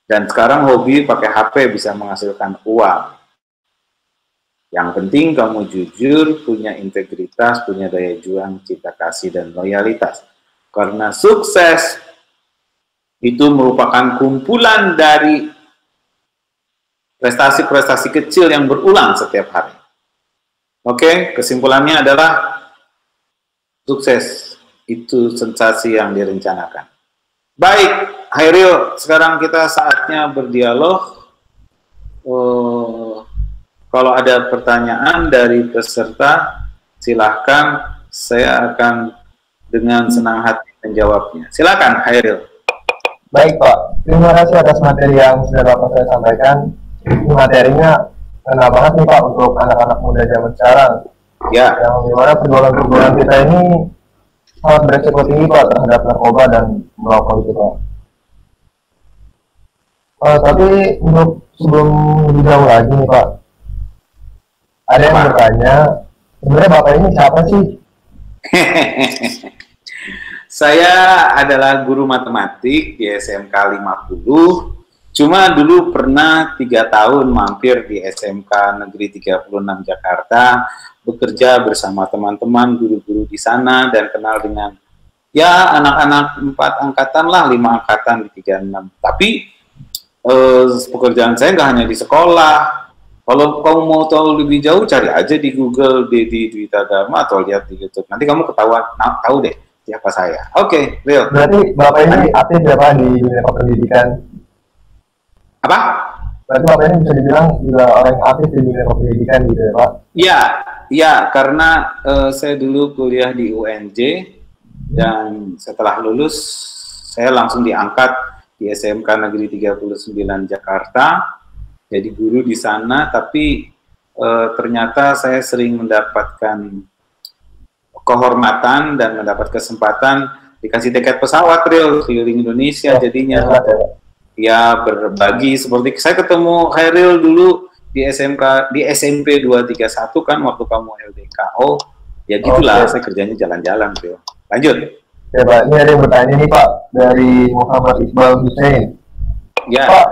Dan sekarang hobi pakai HP bisa menghasilkan uang. Yang penting kamu jujur, punya integritas, punya daya juang, cinta kasih, dan loyalitas. Karena sukses itu merupakan kumpulan dari prestasi-prestasi kecil yang berulang setiap hari. Oke, kesimpulannya adalah sukses itu sensasi yang direncanakan. Baik, Hairil, sekarang kita saatnya berdialog. Kalau ada pertanyaan dari peserta, silahkan, saya akan dengan senang hati menjawabnya. Silakan, Hairil. Baik Pak, terima kasih atas materi yang sudah Bapak saya sampaikan. Ini materinya kena banget nih Pak untuk anak-anak muda zaman sekarang. Ya. Yang dimana pergaulan-pergaulan kita ini sangat beresiko tinggi Pak terhadap narkoba dan merokok itu Pak. Tapi untuk sebelum lebih jauh lagi nih Pak, ada yang bertanya, sebenarnya Bapak ini siapa sih? Saya adalah guru matematik di SMK 50. Cuma dulu pernah 3 tahun mampir di SMK Negeri 36 Jakarta, bekerja bersama teman-teman guru-guru di sana dan kenal dengan ya anak-anak 4 angkatan lah, 5 angkatan di 36. Tapi pekerjaan saya nggak hanya di sekolah. Kalau kamu mau tahu lebih jauh, cari aja di Google Dedi Dwita Dharma atau lihat di YouTube. Nanti kamu ketahuan, tahu deh siapa saya. Oke, Leo. Berarti Bapak ini aktif ya Pak di dunia pendidikan? Apa? Berarti Bapak ini bisa dibilang juga orang yang aktif di dunia pendidikan gitu ya Pak? Iya, karena saya dulu kuliah di UNJ dan setelah lulus saya langsung diangkat di SMK Negeri 39 Jakarta. Jadi guru di sana, tapi ternyata saya sering mendapatkan kehormatan dan mendapat kesempatan dikasih tiket pesawat real keliling Indonesia, jadinya ya berbagi. Seperti saya ketemu Hairil dulu di SMK, di SMP 231 kan waktu kamu LDKO, ya gitulah, saya kerjanya jalan-jalan, Phil. Lanjut. Ya Pak, ini ada yang bertanya nih Pak, dari Muhammad Iqbal Hussein. Ya. Pak,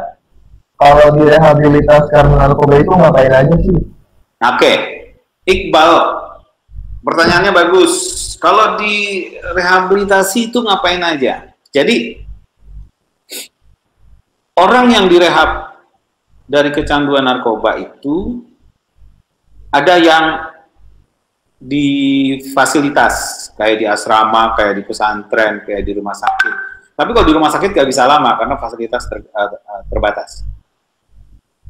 kalau direhabilitas karena narkoba itu ngapain aja sih? Oke, Iqbal, pertanyaannya bagus. Kalau di rehabilitasi itu ngapain aja? Jadi, orang yang direhab dari kecanduan narkoba itu ada yang di fasilitas, kayak di asrama, kayak di pesantren, kayak di rumah sakit. Tapi kalau di rumah sakit nggak bisa lama karena fasilitas terbatas.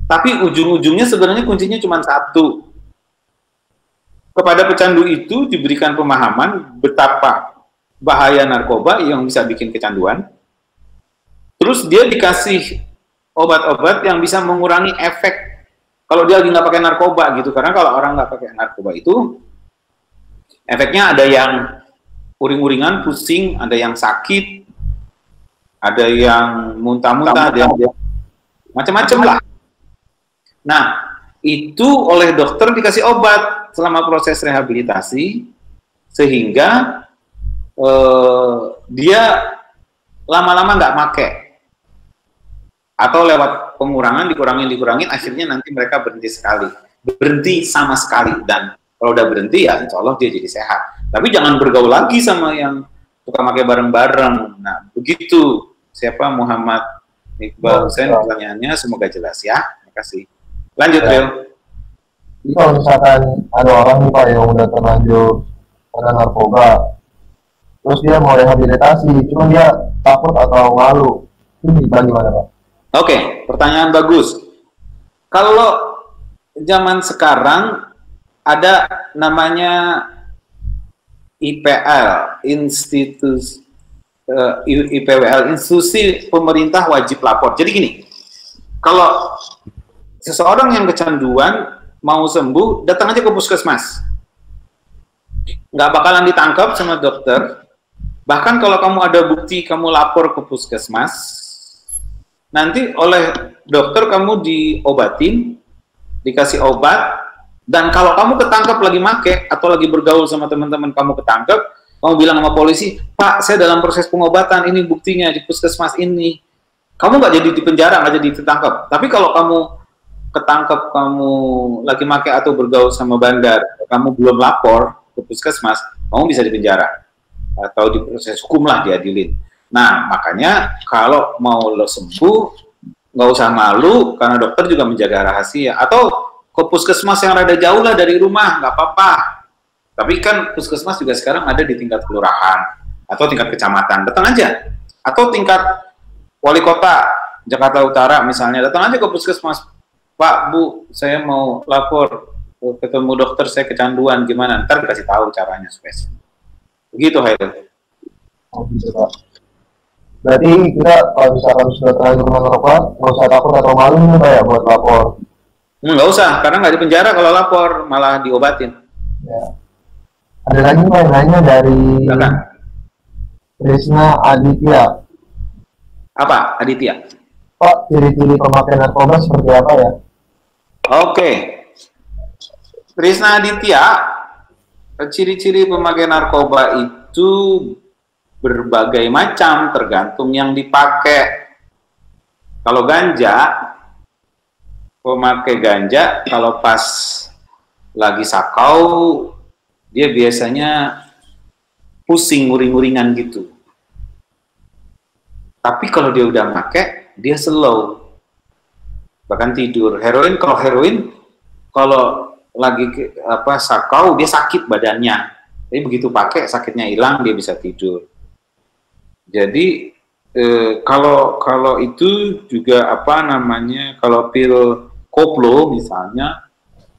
Tapi ujung-ujungnya sebenarnya kuncinya cuma satu. Kepada pecandu itu diberikan pemahaman betapa bahaya narkoba yang bisa bikin kecanduan. Terus dia dikasih obat-obat yang bisa mengurangi efek kalau dia lagi nggak pakai narkoba gitu. Karena kalau orang nggak pakai narkoba itu efeknya ada yang uring-uringan, pusing, ada yang sakit, ada yang muntah-muntah, ada yang macam-macam lah. Nah, itu oleh dokter dikasih obat selama proses rehabilitasi, sehingga dia lama-lama nggak make. Atau lewat pengurangan, dikurangin, akhirnya nanti mereka berhenti sama sekali. Dan kalau udah berhenti ya insya Allah dia jadi sehat. Tapi jangan bergaul lagi sama yang suka pakai bareng-bareng. Nah begitu. Siapa Muhammad Iqbal Hussein, pertanyaannya semoga jelas ya. Terima kasih. Lanjut Ril. Jadi kalau misalkan ada orang nih Pak yang udah terlanjur kena narkoba, terus dia mau rehabilitasi, cuma dia takut atau malu, ini bagaimana Pak? Oke, pertanyaan bagus. Kalau zaman sekarang ada namanya IPL, IPWL, Institusi Pemerintah Wajib Lapor. Jadi gini, kalau seseorang yang kecanduan mau sembuh, datang aja ke puskesmas. Nggak bakalan ditangkap sama dokter. Bahkan kalau kamu ada bukti, kamu lapor ke puskesmas, nanti oleh dokter kamu diobatin, dikasih obat, dan kalau kamu ketangkap lagi make, atau lagi bergaul sama teman-teman kamu ketangkap, kamu bilang sama polisi, Pak, saya dalam proses pengobatan, ini buktinya di puskesmas ini. Kamu nggak jadi di penjara, nggak jadi ditangkap. Tapi kalau kamu ketangkap, kamu lagi make atau bergaul sama bandar, kamu belum lapor ke puskesmas, kamu bisa dipenjara atau diproses hukum lah, diadilin. Nah makanya kalau mau lo sembuh nggak usah malu karena dokter juga menjaga rahasia, atau ke puskesmas yang rada jauh lah dari rumah, nggak apa-apa. Tapi kan puskesmas juga sekarang ada di tingkat kelurahan atau tingkat kecamatan, datang aja. Atau tingkat wali kota Jakarta Utara misalnya, datang aja ke puskesmas. Pak, Bu, saya mau lapor, ketemu dokter, saya kecanduan, gimana? Ntar dikasih tahu caranya spesifik. Begitu, Haidar. Oh, gitu, Pak. Berarti kita kalau misalkan sudah terlanjur merokok, nggak usah takut atau malu nih Pak ya buat lapor? Nggak usah, karena nggak di penjara kalau lapor, malah diobatin. Ya. Ada lagi Pak yang nanya dari Krisna Aditya. Apa, Aditya? Pak, ciri-ciri pemakai narkoba seperti apa ya? Oke. Krisna Aditya, ciri-ciri pemakai narkoba itu berbagai macam, tergantung yang dipakai. Kalau ganja, pemakai ganja, kalau pas lagi sakau, dia biasanya pusing, uring-uringan gitu. Tapi kalau dia udah pakai, dia slow, bahkan tidur. Heroin, kalau lagi sakau, dia sakit badannya. Tapi begitu pakai, sakitnya hilang, dia bisa tidur. Jadi kalau itu juga kalau pil koplo misalnya,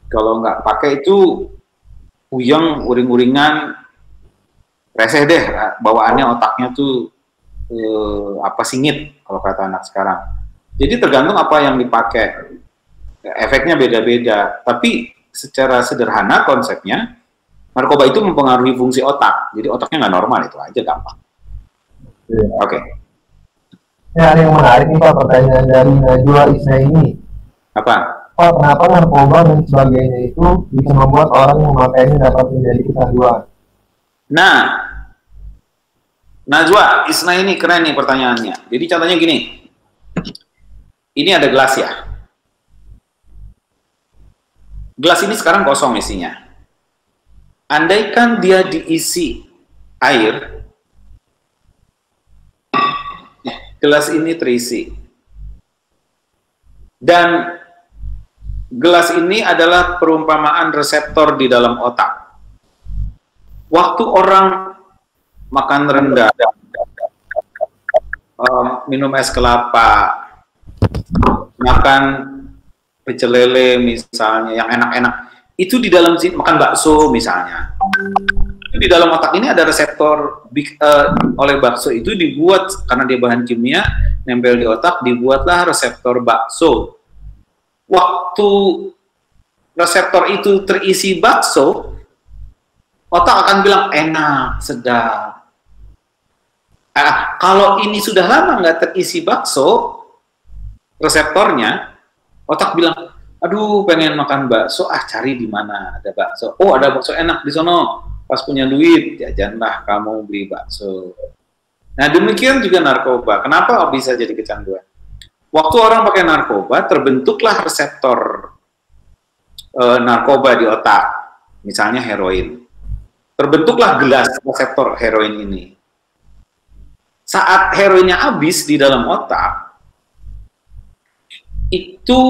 kalau nggak pakai itu puyeng, uring-uringan, reseh deh, bawaannya otaknya tuh singit kalau kata anak sekarang. Jadi tergantung apa yang dipakai, efeknya beda-beda. Tapi secara sederhana konsepnya, narkoba itu mempengaruhi fungsi otak. Jadi otaknya nggak normal, itu aja gampang. Oke. Ya, ada yang menarik nih Pak, pertanyaan dari Najwa Isna ini. Apa? kenapa narkoba dan sebagainya itu bisa membuat orang yang memakainya dapat menjadi kecanduan? Nah, Najwa, Isna ini keren nih pertanyaannya. Jadi contohnya gini, ini ada gelas ya. Gelas ini sekarang kosong isinya. Andaikan dia diisi air, gelas ini terisi. Dan gelas ini adalah perumpamaan reseptor di dalam otak. Waktu orang makan rendang, minum es kelapa, makan pecel lele misalnya, yang enak-enak, itu di dalam makan bakso misalnya. Di dalam otak ini ada reseptor oleh bakso itu dibuat karena dia bahan kimia, nempel di otak, dibuatlah reseptor bakso. Waktu reseptor itu terisi bakso, otak akan bilang enak, sedap. Kalau ini sudah lama nggak terisi bakso, reseptornya, otak bilang, aduh pengen makan bakso, cari di mana ada bakso. Oh ada bakso enak di sono, pas punya duit, jajanlah kamu beli bakso. Nah demikian juga narkoba. Kenapa bisa jadi kecanduan? Waktu orang pakai narkoba, terbentuklah reseptor narkoba di otak, misalnya heroin. Terbentuklah gelas reseptor heroin ini. Saat heroinnya habis di dalam otak, itu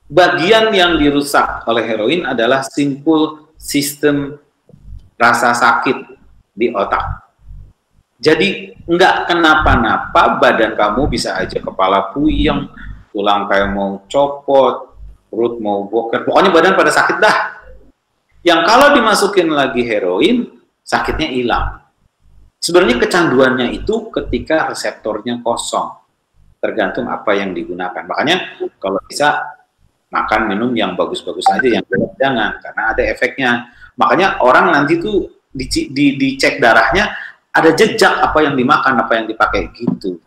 bagian yang dirusak oleh heroin adalah simpul sistem rasa sakit di otak. Jadi nggak kenapa-napa, badan kamu bisa aja kepala puyeng, tulang kayak mau copot, perut mau boker, pokoknya badan pada sakit dah. Yang kalau dimasukin lagi heroin, sakitnya hilang. Sebenarnya kecanduannya itu ketika reseptornya kosong, tergantung apa yang digunakan. Makanya kalau bisa makan minum yang bagus-bagus aja, yang jangan, karena ada efeknya. Makanya orang nanti tuh dicek darahnya, ada jejak apa yang dimakan, apa yang dipakai, gitu.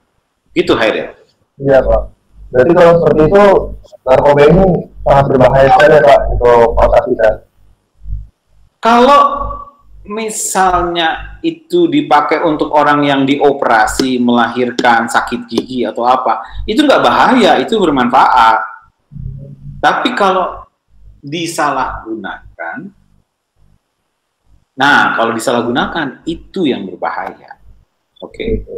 Gitu, Hairil. Iya, Pak. Berarti kalau seperti itu, narkoba ini sangat berbahaya sekali, Pak, untuk otak kita. Kalau misalnya itu dipakai untuk orang yang dioperasi, melahirkan, sakit gigi atau apa, itu nggak bahaya, itu bermanfaat. Tapi kalau disalahgunakan, nah, kalau disalahgunakan, itu yang berbahaya. Oke.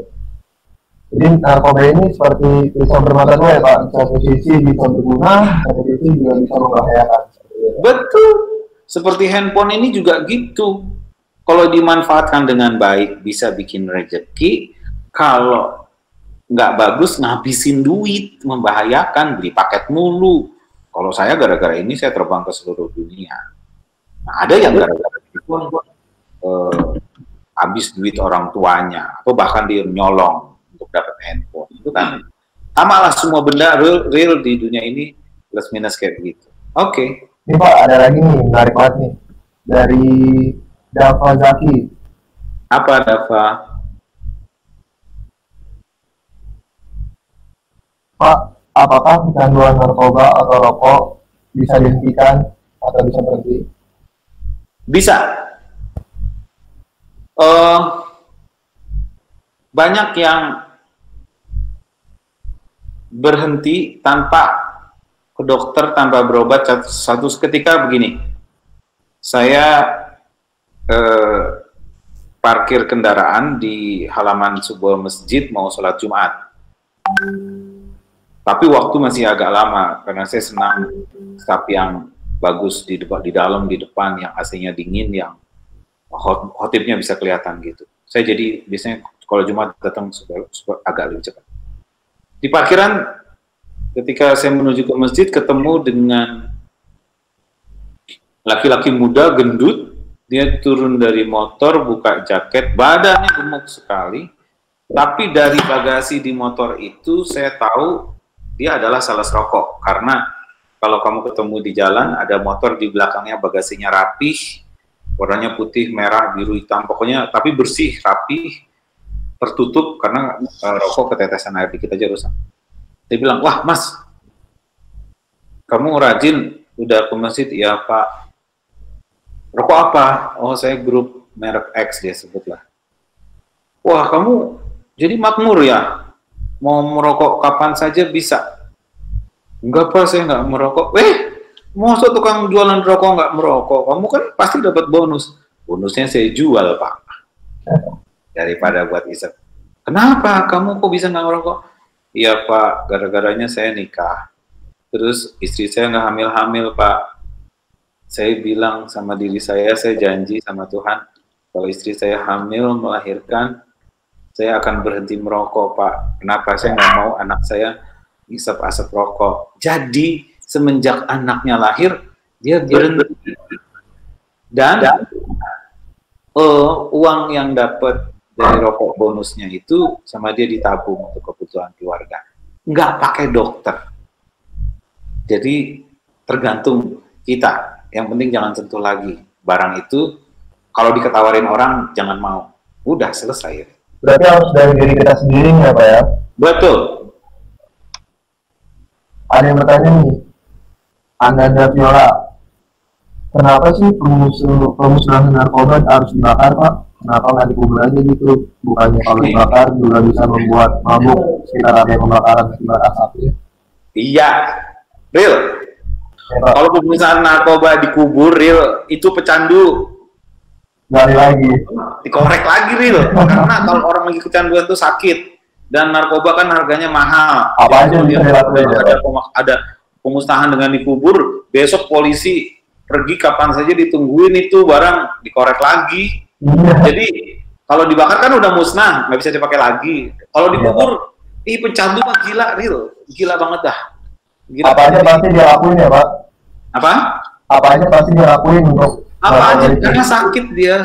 Jadi narkoba ini seperti pisau bermata dua ya Pak, satu sisi bisa berguna, satu sisi juga bisa membahayakan. Betul. Seperti handphone ini juga gitu. Kalau dimanfaatkan dengan baik, bisa bikin rezeki. Kalau nggak bagus, ngabisin duit, membahayakan, beli paket mulu. Kalau saya gara-gara ini, saya terbang ke seluruh dunia. Nah, ada yang gara-gara habis duit orang tuanya, atau bahkan dia nyolong untuk dapat handphone. Itu kan sama lah, semua benda real di dunia ini plus minus kayak begitu. Oke. Ini Pak, ada lagi nih, menarik banget nih. Dari Dava Zaki. Apa Dava? Pak, apakah kecanduan narkoba atau rokok bisa dihentikan atau bisa berhenti? Bisa. Banyak yang berhenti tanpa ke dokter, tanpa berobat. Satu ketika begini, saya parkir kendaraan di halaman sebuah masjid mau sholat Jumat. Tapi waktu masih agak lama karena saya senang sapi yang bagus di dalam, di depan, yang AC-nya dingin, yang khotibnya bisa kelihatan gitu. Saya jadi biasanya kalau Jumat datang agak lebih cepat. Di parkiran, ketika saya menuju ke masjid, ketemu dengan laki-laki muda gendut. Dia turun dari motor, buka jaket, badannya gemuk sekali. Tapi dari bagasi di motor itu saya tahu dia adalah sales rokok. Karena kalau kamu ketemu di jalan, ada motor di belakangnya, bagasinya rapih, warnanya putih, merah, biru, hitam, pokoknya tapi bersih, rapih, tertutup karena rokok ketetesan air dikit aja rusak. Dia bilang, wah mas, kamu rajin udah ke masjid? Ya Pak. Rokok apa? Oh saya grup merek X dia sebutlah. Wah kamu jadi makmur ya? Mau merokok kapan saja bisa? Enggak Pak, saya nggak merokok. Masa tukang jualan rokok nggak merokok? Kamu kan pasti dapat bonus. Bonusnya saya jual Pak. Daripada buat isep. Kenapa? Kamu kok bisa nggak merokok? Iya Pak, gara-garanya saya nikah. Terus istri saya nggak hamil-hamil Pak. Saya bilang sama diri saya janji sama Tuhan, kalau istri saya hamil melahirkan, saya akan berhenti merokok Pak. Kenapa? Saya nggak mau anak saya isap asap rokok. Jadi semenjak anaknya lahir, dia berhenti. Dan uang yang dapat dari rokok bonusnya itu sama dia ditabung untuk kebutuhan keluarga. Nggak pakai dokter. Jadi tergantung kita. Yang penting jangan sentuh lagi. Barang itu kalau diketawarin orang jangan mau. Udah selesai. Berarti harus dari diri kita sendiri ya Pak ya? Betul. Ada yang bertanya nih, Ananda Viola, kenapa sih pemusnahan narkoba harus dibakar Pak? Kenapa nggak dikubur aja gitu? Bukannya kalau dibakar juga bisa membuat mabuk sekitar ada pembakaran akibat asapnya? Iya, real. Kalau pemusnahan narkoba dikubur, real, itu pecandu. Gali lagi. Dikorek lagi, real. Karena kalau orang lagi kecanduan itu sakit. Dan narkoba kan harganya mahal. Apa aja yang ada pemusnahan dengan dikubur, besok polisi pergi kapan saja ditungguin itu barang dikorek lagi. Jadi kalau dibakar kan udah musnah, nggak bisa dipakai lagi. Kalau dikubur, pecandu mah gila, real. Gila banget dah. Gila. Apa aja pasti dia lakuin ya Pak? Apa? Apa aja pasti dia lakuin untuk apa aja, karena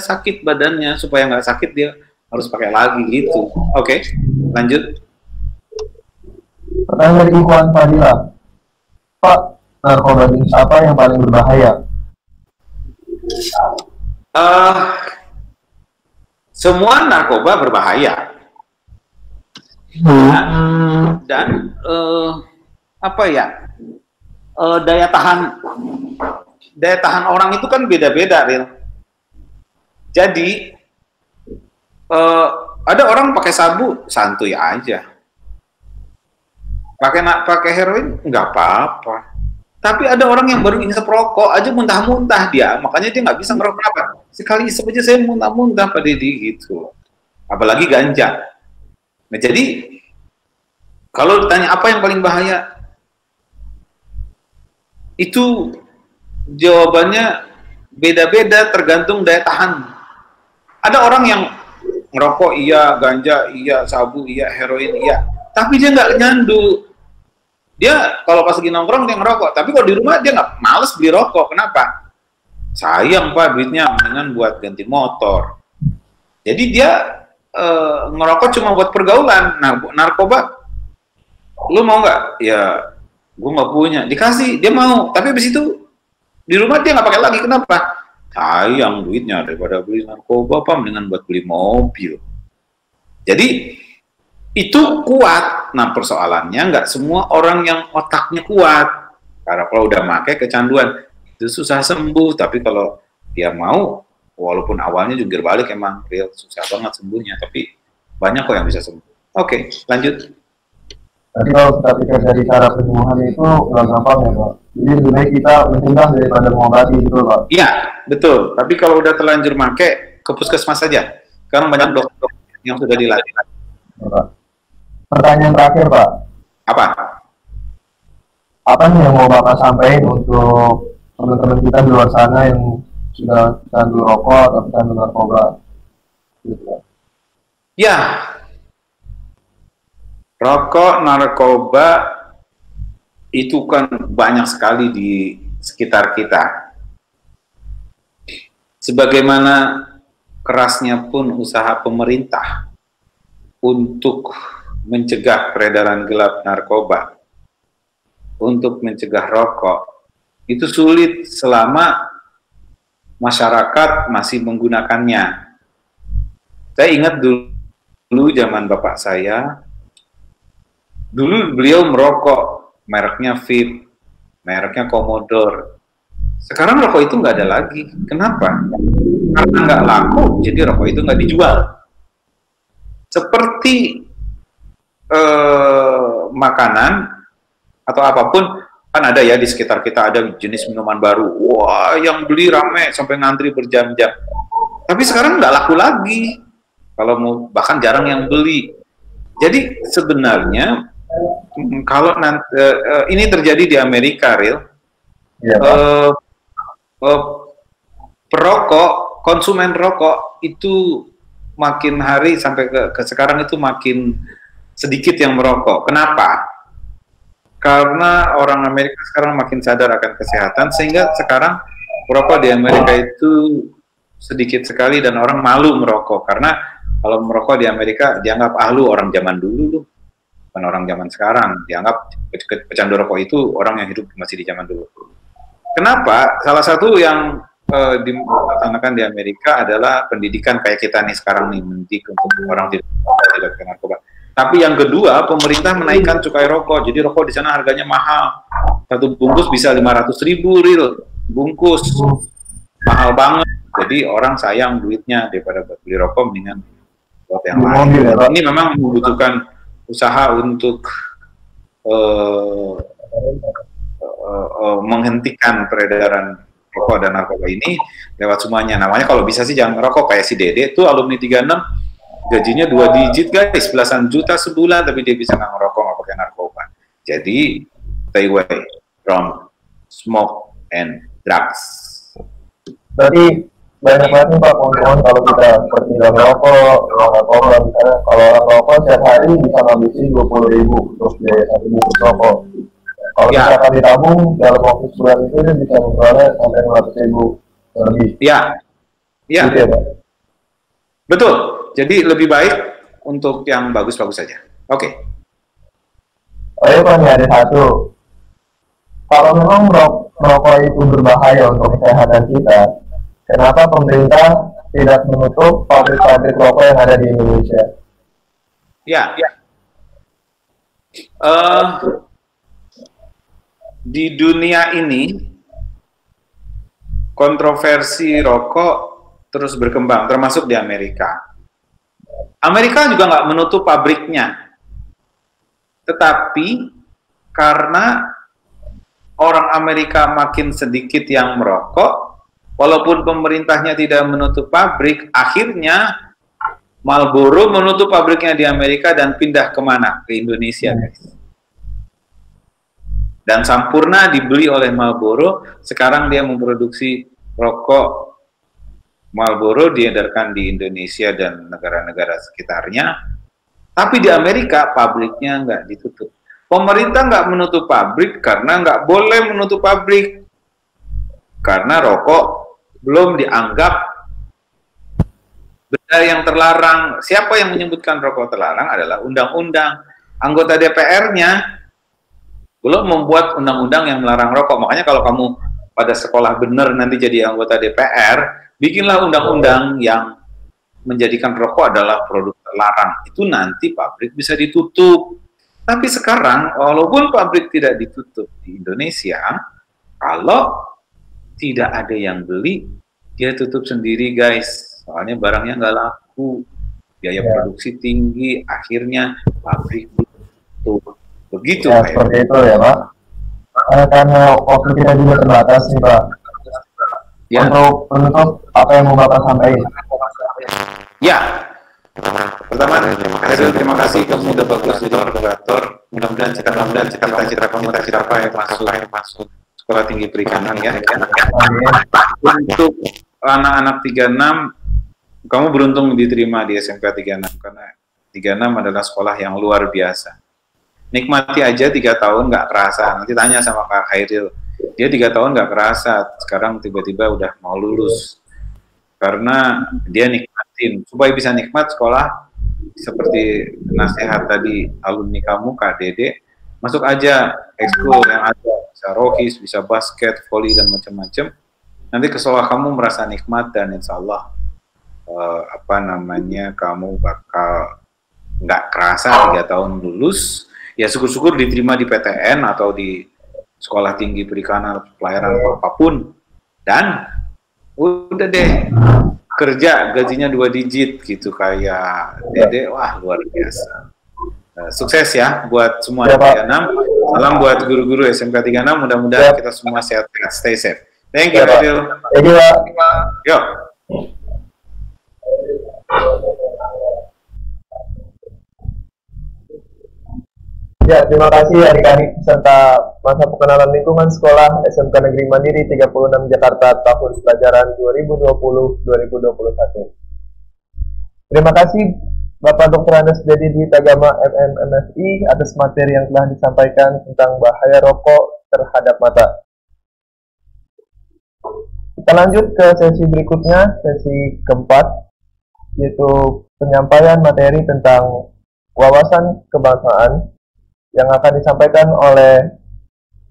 sakit badannya, supaya nggak sakit dia harus pakai lagi gitu. Oke, lanjut. Pertanyaan dari Ikhwan Fadila, Pak, narkoba jenis apa yang paling berbahaya? Semua narkoba berbahaya. Dan apa ya? Daya tahan orang itu kan beda-beda, real. Jadi ada orang pakai sabu santuy aja, pakai heroin nggak apa-apa. Tapi ada orang yang baru isep rokok aja muntah-muntah dia, makanya dia nggak bisa ngerokok apa. Sekali isep aja saya muntah-muntah Pak Deddy gitu. Apalagi ganja. Nah jadi kalau ditanya apa yang paling bahaya, itu jawabannya beda-beda tergantung daya tahan. Ada orang yang ngerokok iya, ganja iya, sabu iya, heroin iya, tapi dia nggak nyandu. Dia kalau pas lagi nongkrong dia ngerokok, tapi kalau di rumah dia nggak, males beli rokok. Kenapa? Sayang Pak duitnya, mendingan buat ganti motor. Jadi dia ngerokok cuma buat pergaulan. Nah narkoba, lu mau nggak? Ya gue nggak punya, dikasih dia mau, tapi habis itu di rumah dia nggak pakai lagi. Kenapa? Sayang duitnya, daripada beli narkoba Pak mendingan buat beli mobil. Jadi itu kuat. Nah persoalannya nggak semua orang yang otaknya kuat, karena kalau udah pakai kecanduan itu susah sembuh. Tapi kalau dia mau, walaupun awalnya jungkir balik emang real susah banget sembuhnya, tapi banyak kok yang bisa sembuh. Oke, lanjut. Jadi kalau kita pikir dari cara penyembuhan itu nggak gampang ya Pak. Jadi lebih baik kita mencegah daripada mengobati gitu Pak. Iya, betul. Tapi kalau udah terlanjur make, ke puskesmas saja. Sekarang banyak dokter yang sudah dilatih. Pak. Pertanyaan terakhir Pak. Apa? Apa nih yang mau Bapak sampaikan untuk teman-teman kita di luar sana yang sudah candu rokok atau candu narkoba? Gitu, Pak. Ya. Rokok, narkoba itu kan banyak sekali di sekitar kita. Sebagaimana kerasnya pun usaha pemerintah untuk mencegah peredaran gelap narkoba, untuk mencegah rokok, itu sulit selama masyarakat masih menggunakannya. Saya ingat dulu zaman bapak saya, dulu beliau merokok, mereknya VIP. mereknya Commodore. Sekarang rokok itu nggak ada lagi. Kenapa? Karena nggak laku, jadi rokok itu nggak dijual. Seperti makanan atau apapun, kan ada ya di sekitar kita ada jenis minuman baru. Wah, yang beli rame sampai ngantri berjam-jam. Tapi sekarang nggak laku lagi. Kalau mau, bahkan jarang yang beli. Jadi sebenarnya kalau nanti ini terjadi di Amerika, Real, Iya, perokok, konsumen rokok itu makin hari sampai ke sekarang itu makin sedikit yang merokok. Kenapa? Karena orang Amerika sekarang makin sadar akan kesehatan, sehingga sekarang perokok di Amerika itu sedikit sekali dan orang malu merokok. Karena kalau merokok di Amerika dianggap lu orang zaman dulu lu, bukan orang zaman sekarang. Dianggap pecandu rokok itu orang yang hidup masih di zaman dulu. Kenapa? Salah satu yang dilaksanakan di Amerika adalah pendidikan kayak kita nih sekarang nih, mendidik untuk orang tidak kena narkoba. Tapi yang kedua, pemerintah menaikkan cukai rokok. Jadi rokok di sana harganya mahal. Satu bungkus bisa 500.000 Real bungkus, mahal banget. Jadi orang sayang duitnya, daripada buat beli rokok mendingan buat yang lain. Ini memang membutuhkan usaha untuk menghentikan peredaran rokok dan narkoba ini lewat semuanya. Namanya kalau bisa sih jangan ngerokok, kayak si Dede itu alumni 36, gajinya 2 digit guys, belasan juta sebulan, tapi dia bisa nggak ngerokok, nggak pakai narkoba. Jadi stay away from smoke and drugs. Berarti banyak banget nih Pak keuntungan kalau kita seperti nggak ngerokok, nggak narkoba. Misalnya kalau orang rokok setiap hari bisa ngabisin 20.000 terus biaya 1 bungkus rokok. Kalau misalkan ditabung dalam waktu sebulan itu dia bisa memperoleh sampai 200.000 lebih. Iya, iya, gitu ya, Pak? Betul. Jadi lebih baik untuk yang bagus-bagus saja. Oke. Ayo Pak, nih ada satu. Kalau memang merokok itu berbahaya untuk kesehatan kita, kenapa pemerintah tidak menutup pabrik-pabrik rokok yang ada di Indonesia? Ya. Di dunia ini kontroversi rokok terus berkembang, termasuk di Amerika. Amerika juga nggak menutup pabriknya, tetapi karena orang Amerika makin sedikit yang merokok, walaupun pemerintahnya tidak menutup pabrik, akhirnya Marlboro menutup pabriknya di Amerika dan pindah kemana? Ke Indonesia, guys. Dan Sampurna dibeli oleh Marlboro, sekarang dia memproduksi rokok Marlboro, diedarkan di Indonesia dan negara-negara sekitarnya. Tapi di Amerika pabriknya nggak ditutup. Pemerintah nggak menutup pabrik karena nggak boleh menutup pabrik. Karena rokok belum dianggap benda yang terlarang. Siapa yang menyebutkan rokok terlarang adalah undang-undang. Anggota DPR-nya belum membuat undang-undang yang melarang rokok. Makanya kalau kamu pada sekolah benar nanti jadi anggota DPR, bikinlah undang-undang yang menjadikan rokok adalah produk terlarang. Itu nanti pabrik bisa ditutup. Tapi sekarang, walaupun pabrik tidak ditutup di Indonesia, kalau tidak ada yang beli, dia tutup sendiri, guys. Soalnya barangnya nggak laku, biaya produksi tinggi, akhirnya pabrik tutup. Begitu, ya, Pak. Seperti itu ya, Pak. Karena waktu kita juga terbatas nih, Pak. Ya. Untuk penutup, apa yang mau Bapak sampaikan? Ya. Pertama, terima kasih kamu udah bagus jadi moderator. Mudah-mudahan cita-cita kamu tercapai masuk sekolah tinggi perikanan ya. Untuk anak-anak 36, kamu beruntung diterima di SMK 36 karena 36 adalah sekolah yang luar biasa. Nikmati aja 3 tahun nggak kerasa. Nanti tanya sama Kak Khairil, dia 3 tahun nggak kerasa, sekarang tiba-tiba udah mau lulus. Karena dia nikmatin, supaya bisa nikmat sekolah, seperti nasihat tadi alumni kamu, Kak Dede, masuk aja ekskul yang ada, bisa rohis, bisa basket, voli, dan macam-macam. Nanti ke sekolah kamu merasa nikmat, dan insya Allah, kamu bakal nggak kerasa 3 tahun lulus. Ya syukur-syukur diterima di PTN atau di sekolah tinggi perikanan, pelayaran apapun, dan udah deh kerja gajinya 2 digit gitu kayak Dede. Wah, luar biasa. Sukses ya buat semua anak 36. Salam buat guru-guru SMK 36, mudah-mudahan kita semua sehat, stay safe. Thank you, Adil. Thank you, Pak. Yuk. Ya, terima kasih adik-adik serta masa pengenalan lingkungan sekolah SMK Negeri Mandiri 36 Jakarta tahun pelajaran 2020-2021. Terima kasih Bapak Dr. Andes Dedi Dwi Tagama MMMFI atas materi yang telah disampaikan tentang bahaya rokok terhadap mata. Kita lanjut ke sesi berikutnya, sesi keempat, yaitu penyampaian materi tentang wawasan kebangsaan yang akan disampaikan oleh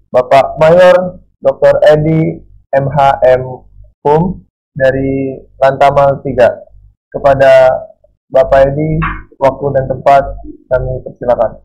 Bapak Mayor Dr. Edi MHM Hum dari Lantamal 3. Kepada Bapak Edi, waktu dan tempat kami persilakan.